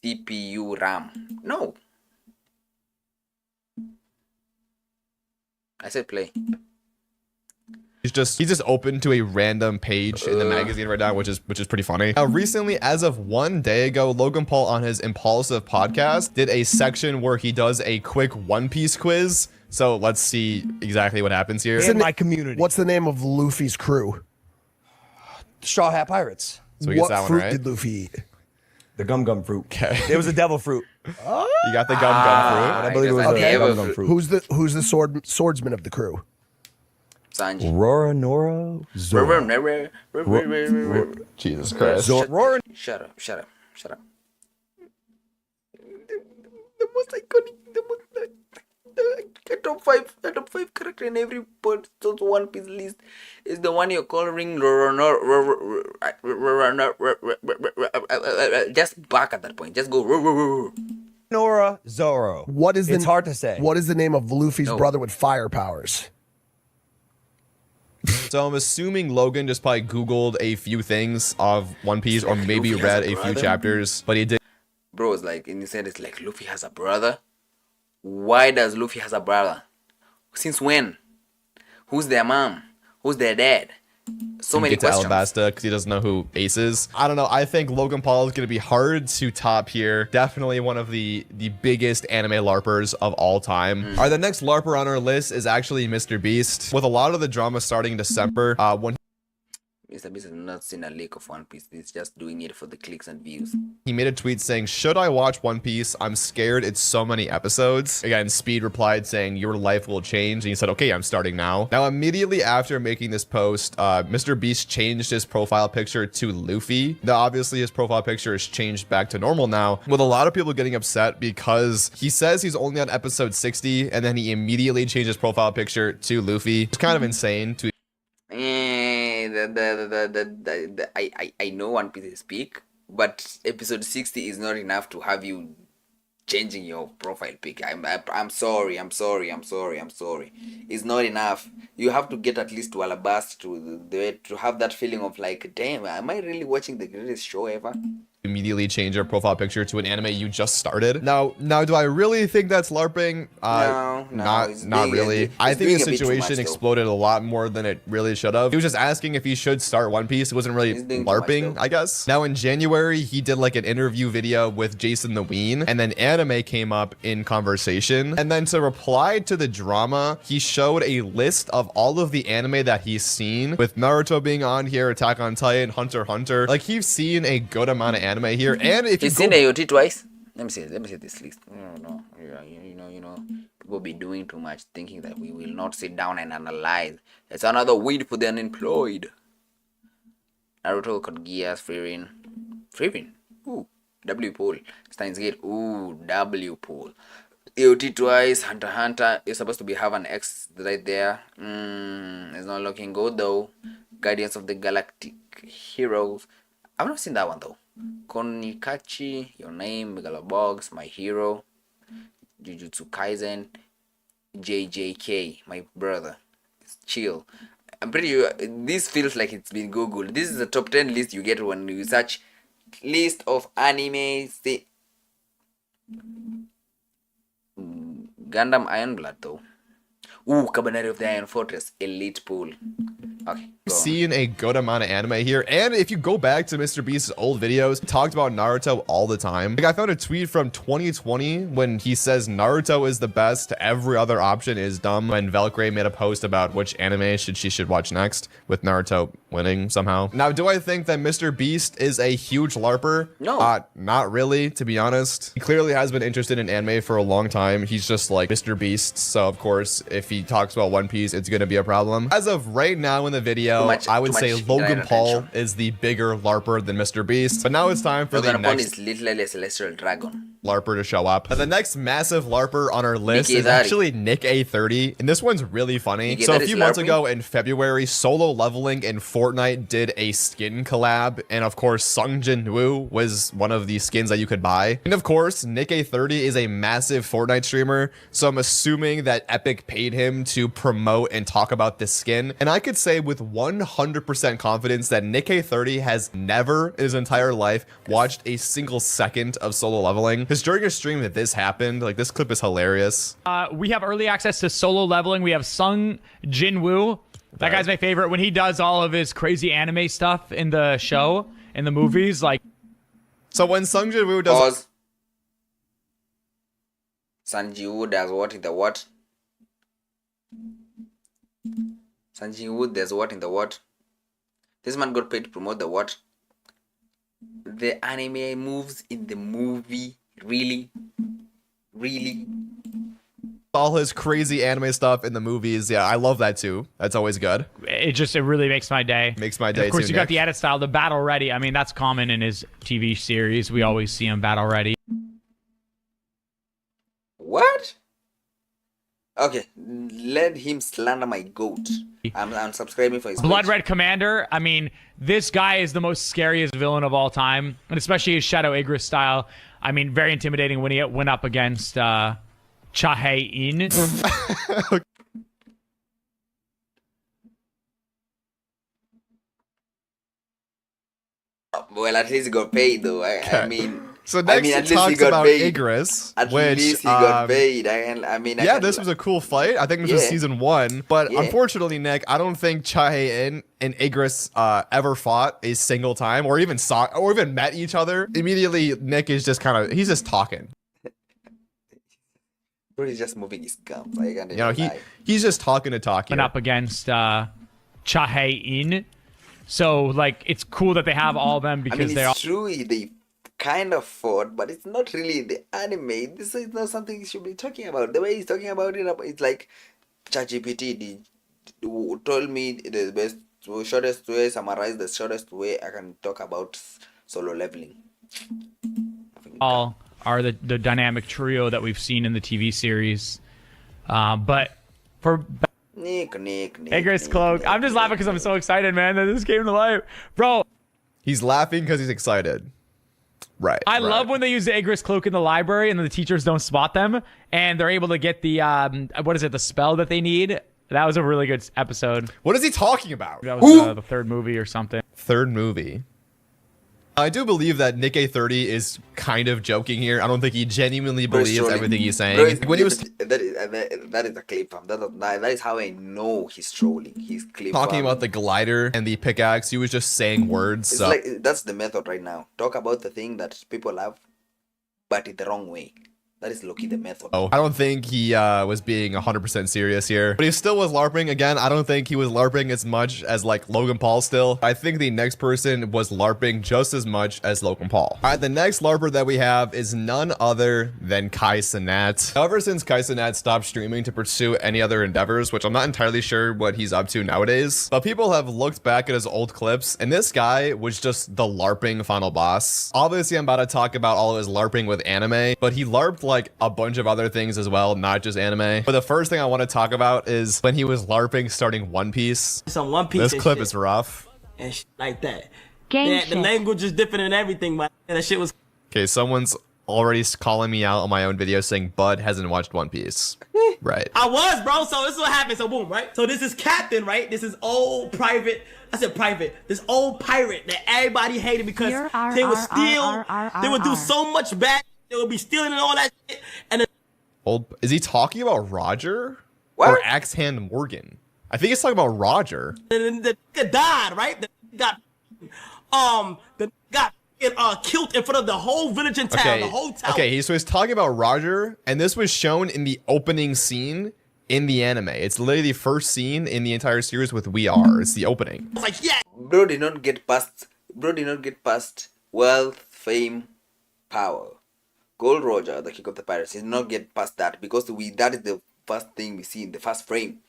CPU RAM? No. I said play. He's just open to a random page in the magazine right now, which is pretty funny. Recently, as of 1 day ago, Logan Paul on his Impulsive podcast did a section where he does a quick One Piece quiz. So let's see exactly what happens here. In my community. What's the name of Luffy's crew? Straw Hat Pirates. So he gets that one right. What fruit did Luffy eat? The gum fruit. Okay. It was a devil fruit. You got the gum fruit. I believe it was the gum fruit. Who's the swordsman of the crew? Sanji. Rora Nora Zoro. Jesus Christ. Rora. Shut up. The most iconic, the top five character in every person's One Piece list is the one you're calling just back at that point. Just go. Nora Zoro. It's hard to say. What is the name of Luffy's brother with fire powers? So I'm assuming Logan just probably Googled a few things of One Piece or maybe Luffy read has a few chapters, but he did. Bro, it's like, in the sense, it's like Luffy has a brother. Why does Luffy has a brother? Since when? Who's their mom? Who's their dad? So many get to questions. Alabasta because he doesn't know who Ace is. I don't know. I think Logan Paul is going to be hard to top here. Definitely one of the biggest anime LARPers of all time. All right, the next LARPer on our list is actually Mr. Beast. With a lot of the drama starting in December, when Mr. Beast has not seen a leak of One Piece. He's just doing it for the clicks and views. he made a tweet saying, "Should I watch One Piece? I'm scared it's so many episodes." Again, Speed replied saying, "Your life will change." And he said, "Okay, I'm starting now." Now, immediately after making this post, Mr. Beast changed his profile picture to Luffy. Now, obviously, his profile picture is changed back to normal now, with a lot of people getting upset because he says he's only on episode 60, and then he immediately changed his profile picture to Luffy. It's kind of insane to I know One Piece is big, but episode 60 is not enough to have you changing your profile pic. I'm sorry. It's not enough. You have to get at least to Alabasta to have that feeling of like, damn, am I really watching the greatest show ever? immediately change your profile picture to an anime you just started. Now, do I really think that's LARPing? No, not really. I think the situation exploded a lot more than it really should have. He was just asking if he should start One Piece. It wasn't really LARPing, I guess. Now, in January, he did like an interview video with Jason the Ween, and then anime came up in conversation. And then to reply to the drama, he showed a list of all of the anime that he's seen, with Naruto being on here, Attack on Titan, Hunter x Hunter. Like, he's seen a good amount of anime here. And if he's seen AOT twice. Let me see this list. No. You know, people be doing too much, thinking that we will not sit down and analyze. It's another weed for the unemployed. Naruto, Code Geass, Frieren. Ooh, W Pool. Steins Gate. Ooh, W Pool. AOT twice. Hunter x Hunter. You're supposed to have an X right there. It's not looking good though. Guardians of the Galactic Heroes. I've not seen that one though. Konikachi, Your Name, Megalobox, My Hero, Jujutsu Kaisen, JJK, My Brother. It's chill. I'm pretty sure this feels like it's been googled. This is the top 10 list you get when you search list of anime. Gundam Iron Blood though. Ooh, Cabaneri of the Iron Fortress, Elite Pool. Okay. Seen a good amount of anime here, and if you go back to Mr. Beast's old videos, he talked about Naruto all the time. Like, I found a tweet from 2020 when he says Naruto is the best, every other option is dumb, when Valkyrie made a post about which anime she should watch next, with Naruto winning somehow. Now, do I think that Mr. Beast is a huge LARPer? No. Not really, to be honest. He clearly has been interested in anime for a long time. He's just like Mr. Beast, so of course, if he talks about One Piece, it's gonna be a problem. As of right now in the video, I would say Logan Paul is the bigger LARPer than Mr. Beast. But now it's time for the next is literally a celestial dragon LARPer to show up. And the next massive LARPer on our list is actually Nick A30, and this one's really funny. So a few months ago in February, Solo Leveling and Fortnite did a skin collab, and of course Sung Jin Woo was one of the skins that you could buy. And of course, Nick A30 is a massive Fortnite streamer, so I'm assuming that Epic paid him to promote and talk about this skin. And I could say with 100% confidence that Nick A30 has never in his entire life watched a single second of Solo Leveling. Because during a stream that this happened, like, this clip is hilarious. We have early access to Solo Leveling. We have Sung Jin Woo. That guy's my favorite. When he does all of his crazy anime stuff in the show, in the movies, like. So when Sung Jin Woo does. Pause. Sung Jin Woo does what in the what? Sung Jin Woo does what in the what? This man got paid to promote the what? The anime moves in the movie. Really? All his crazy anime stuff in the movies. Yeah, I love that too. That's always good. It really makes my day. Makes my day too. Of course, you got the edit style, the battle ready. I mean, that's common in his TV series. We always see him battle ready. What? Okay, let him slander my goat. I'm subscribing for his Blood page. Red Commander. I memean, this guy is the most scariest villain of all time, and especially his Shadow Igris style. I mean, very intimidating when he went up against Chahae-in. Well, at least he got paid though. I mean, So next he talks about Igris, At which least he got paid. This was a cool fight. I think this was season 1, but unfortunately, Nick, I don't think Chae-In and Igris ever fought a single time, or even met each other. Immediately, Nick is just he's just talking. Bro, he's just moving his gums. Like, he's just talking to talk. Went up against Chae-In, so like it's cool that they have all of them because they all. It's true they kind of fought, but it's not really the anime. This is not something you should be talking about. The way he's talking about it, it's like ChatGPT told me the best, shortest way, summarize the shortest way I can talk about solo leveling. All are the dynamic trio that we've seen in the TV series, but for Nick, Igris Cloak, I'm just laughing because I'm so excited, man, that this came to life, bro. He's laughing because he's excited. Right. I love when they use the Igris Cloak in the library and the teachers don't spot them and they're able to get the the spell that they need. That was a really good episode. What is he talking about? That was the third movie or something. Third movie. I do believe that Nick A30 is kind of joking here. I don't think he genuinely believes everything he's saying. When he was that is a clip from that is how I know he's trolling. He's talking about the glider and the pickaxe. He was just saying words. It's like that's the method right now. Talk about the thing that people love, but in the wrong way. That is low-key the method. Oh, I don't think he was being 100% serious here. But he still was LARPing. Again, I don't think he was LARPing as much as like Logan Paul still. I think the next person was LARPing just as much as Logan Paul. All right, the next LARPer that we have is none other than Kai Cenat. Ever since Kai Cenat stopped streaming to pursue any other endeavors, which I'm not entirely sure what he's up to nowadays, but people have looked back at his old clips, and this guy was just the LARPing final boss. Obviously, I'm about to talk about all of his LARPing with anime, but he LARPed like a bunch of other things as well, not just anime. But the first thing I want to talk about is when he was LARPing starting One Piece. Some One Piece. This clip is rough. And shit like that. The language is different and everything, but that shit was. Okay, someone's already calling me out on my own video saying Bud hasn't watched One Piece. Right. I was, bro. So this is what happened. So boom, right? So this is Captain, right? This is old private. I said private. This old pirate that everybody hated because they would steal. They would do so much bad. They would be stealing and all that shit. And then, is he talking about Roger? What? Or Axe Hand Morgan? I think he's talking about Roger. the nigga died, right? The got killed in front of the whole village and town, the whole town. Okay, so he's talking about Roger, and this was shown in the opening scene in the anime. It's literally the first scene in the entire series with We Are. It's the opening. I was like, yeah. Bro did not get past wealth, fame, power. Gold Roger, the King of the Pirates, did not get past that because that is the first thing we see in the first frame.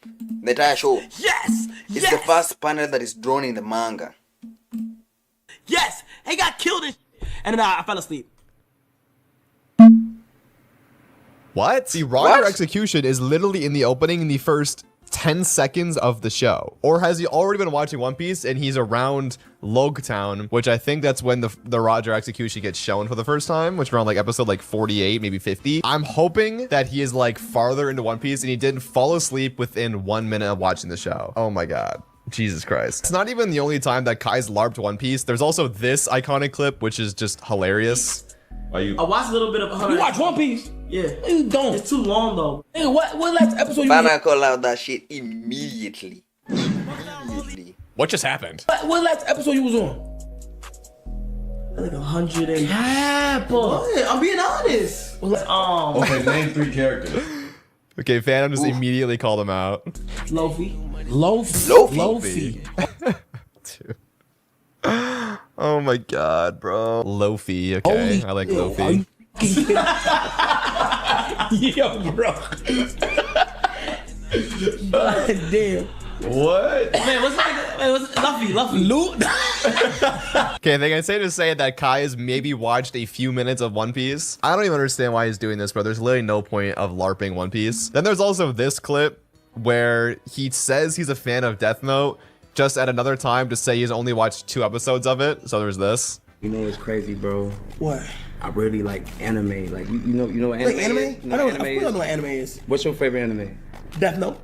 The entire show. Yes! It's the first panel that is drawn in the manga. Yes! He got killed and then I fell asleep. What? The Roger execution is literally in the opening in the first 10 seconds of the show. Or has he already been watching One Piece and he's around Logtown, which I think that's when the Roger execution gets shown for the first time, which around like episode like 48, maybe 50. I'm hoping that he is like farther into One Piece and he didn't fall asleep within 1 minute of watching the show. Oh my God. Jesus Christ. It's not even the only time that Kai's LARPed One Piece. There's also this iconic clip, which is just hilarious. I watched a little bit of. You watch One Piece? Yeah. You don't. It's too long though. Hey, what last episode you Bana call out that shit immediately. What just happened? What last episode you was on? Like 100 and. What? I'm being honest. Okay, name 3 characters. Okay, Phantom just immediately called him out. Lofi. Dude. Oh my God, bro. Lofi. Okay, I like Lofi. Yo, bro. Damn. What? Man, what's Luffy? Loot? Okay, I think I'd say to say that Kai has maybe watched a few minutes of One Piece. I don't even understand why he's doing this, bro. There's literally no point of LARPing One Piece. Then there's also this clip where he says he's a fan of Death Note, just at another time to say he's only watched 2 episodes of it. So there's this. You know what's crazy, bro? What? I really like anime. Like you know what anime? Like anime? Is? You know I don't know what anime is. What's your favorite anime? Death Note.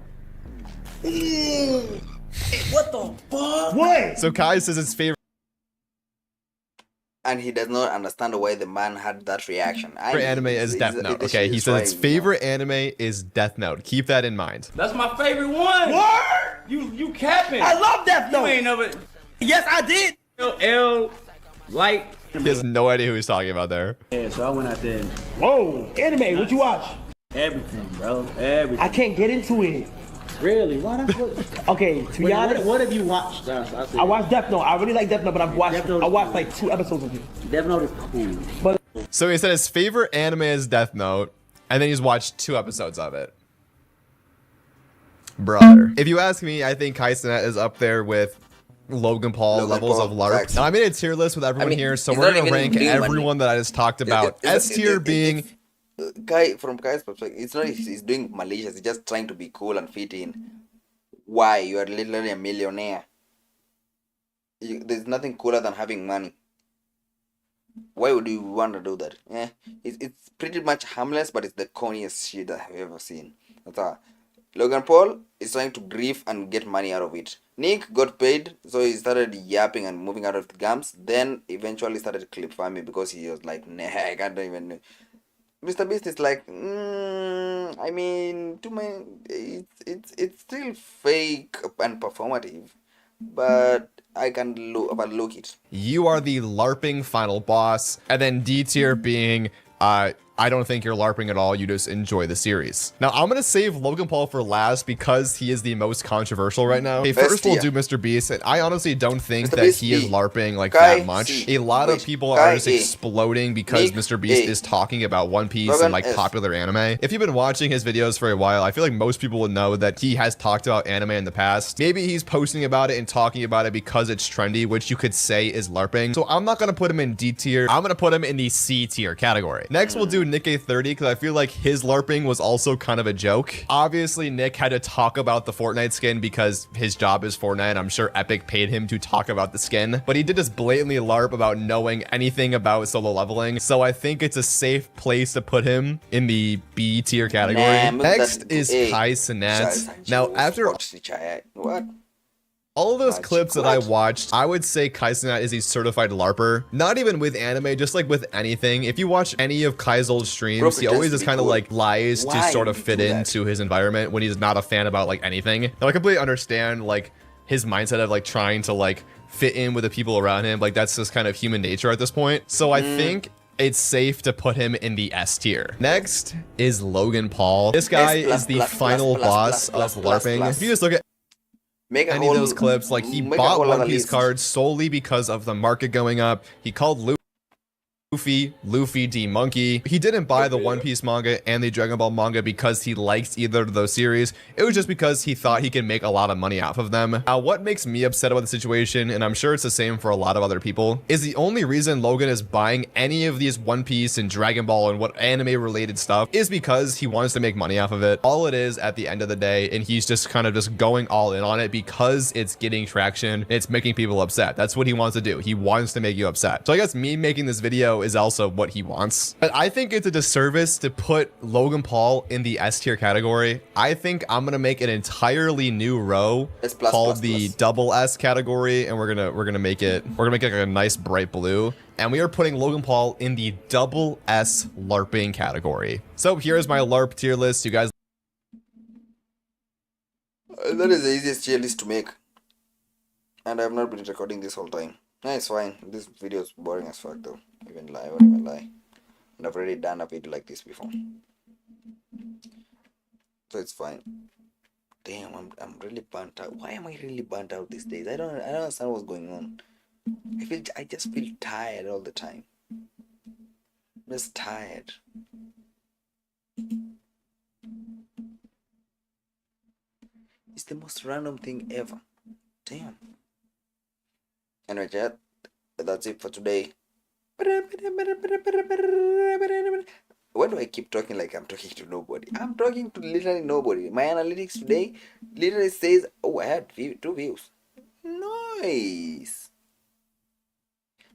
What the fuck? What? So Kai says his favorite. And he does not understand why the man had that reaction. Favorite anime is Death Note. Okay, he says his favorite anime is Death Note. Keep that in mind. That's my favorite one. What? You capping. I love Death Note. You ain't never. Yes, I did. L like. He has no idea who he's talking about there. Yeah, so I went out there. Whoa, anime, what you watch? Everything, bro. Everything. I can't get into it. Really? Why not? Okay, to be honest, what have you watched? I watched Death Note. I really like Death Note, but I watched like 2 episodes of it. Death Note is cool. But so he said his favorite anime is Death Note, and then he's watched 2 episodes of it. Brother. If you ask me, I think Kaisenet is up there with Logan Paul levels of LARP. Now, I made a tier list with everyone here, so we're going to rank everyone that I just talked about. S tier being... Guy, from Guy's perspective, it's not he's doing malicious, he's just trying to be cool and fit in. Why? You are literally a millionaire. There's nothing cooler than having money. Why would you want to do that? Yeah, it's pretty much harmless, but it's the corniest shit I've ever seen. That's all. Logan Paul is trying to grief and get money out of it. Nick got paid, so he started yapping and moving out of the gums. Then eventually started clip farming because he was like, nah, I can't even... Mr. Beast is like, I mean, it's still fake and performative, but I can overlook it. You are the LARPing final boss, and then D tier being, I don't think you're LARPing at all, you just enjoy the series. Now, I'm going to save Logan Paul for last because he is the most controversial right now. Okay, first we'll do Mr. Beast, and I honestly don't think that he is LARPing like that much. A lot of people are just exploding because Mr. Beast is talking about One Piece and like popular anime. If you've been watching his videos for a while, I feel like most people would know that he has talked about anime in the past. Maybe he's posting about it and talking about it because it's trendy, which you could say is LARPing. So I'm not going to put him in D tier. I'm going to put him in the C tier category. Next, we'll do Nick A30 because I feel like his LARPing was also kind of a joke. Obviously, Nick had to talk about the Fortnite skin because his job is Fortnite. I'm sure Epic paid him to talk about the skin, but he did just blatantly LARP about knowing anything about solo leveling. So I think it's a safe place to put him in the B tier category. Next is Kaisenet. Now, after what? all of those clips that I watched, I would say Kaisenet is a certified LARPer. Not even with anime, just like with anything. If you watch any of Kai's old streams, he always just kind of like lies to sort of fit into his environment when he's not a fan about like anything. Now I completely understand like his mindset of like trying to like fit in with the people around him. Like that's just kind of human nature at this point. So I think it's safe to put him in the S tier. Next is Logan Paul. This guy is the final boss of LARPing. If you just look at any of those clips, like he bought One Piece cards solely because of the market going up. He called Luffy D Monkey. He didn't buy the One Piece manga and the Dragon Ball manga because he likes either of those series. It was just because he thought he could make a lot of money off of them. Now, what makes me upset about the situation, and I'm sure it's the same for a lot of other people, is the only reason Logan is buying any of these One Piece and Dragon Ball and what anime related stuff is because he wants to make money off of it. All it is at the end of the day, and he's just kind of just going all in on it because it's getting traction. It's making people upset. That's what he wants to do. He wants to make you upset. So I guess me making this video is also what he wants. But I think it's a disservice to put Logan Paul in the S tier category. I think I'm gonna make an entirely new row called the double S category, and we're gonna make it like a nice bright blue. And we are putting Logan Paul in the double S LARPing category. So here's my LARP tier list. You guys. That is the easiest tier list to make. And I have not been recording this whole time. No, it's fine. This video is boring as fuck though. I won't even lie. And I've already done a video like this before. So it's fine. Damn, I'm really burnt out. Why am I really burnt out these days? I don't understand what's going on. I just feel tired all the time. I'm just tired. It's the most random thing ever. Damn. Anyway, chat, that's it for today. Why do I keep talking like I'm talking to nobody? I'm talking to literally nobody. My analytics today literally says, oh, I had 2 views. Nice.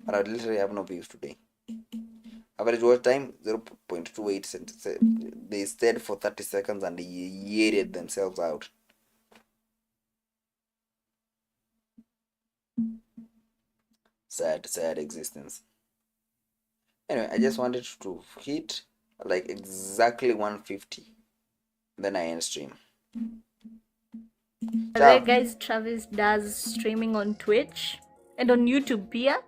But I literally have no views today. Average watch time 0.28. They stayed for 30 seconds and they yeeted themselves out. Sad existence. Anyway, I just wanted to hit like exactly 150. Then I end stream. There guys, Travis does streaming on Twitch and on YouTube pia.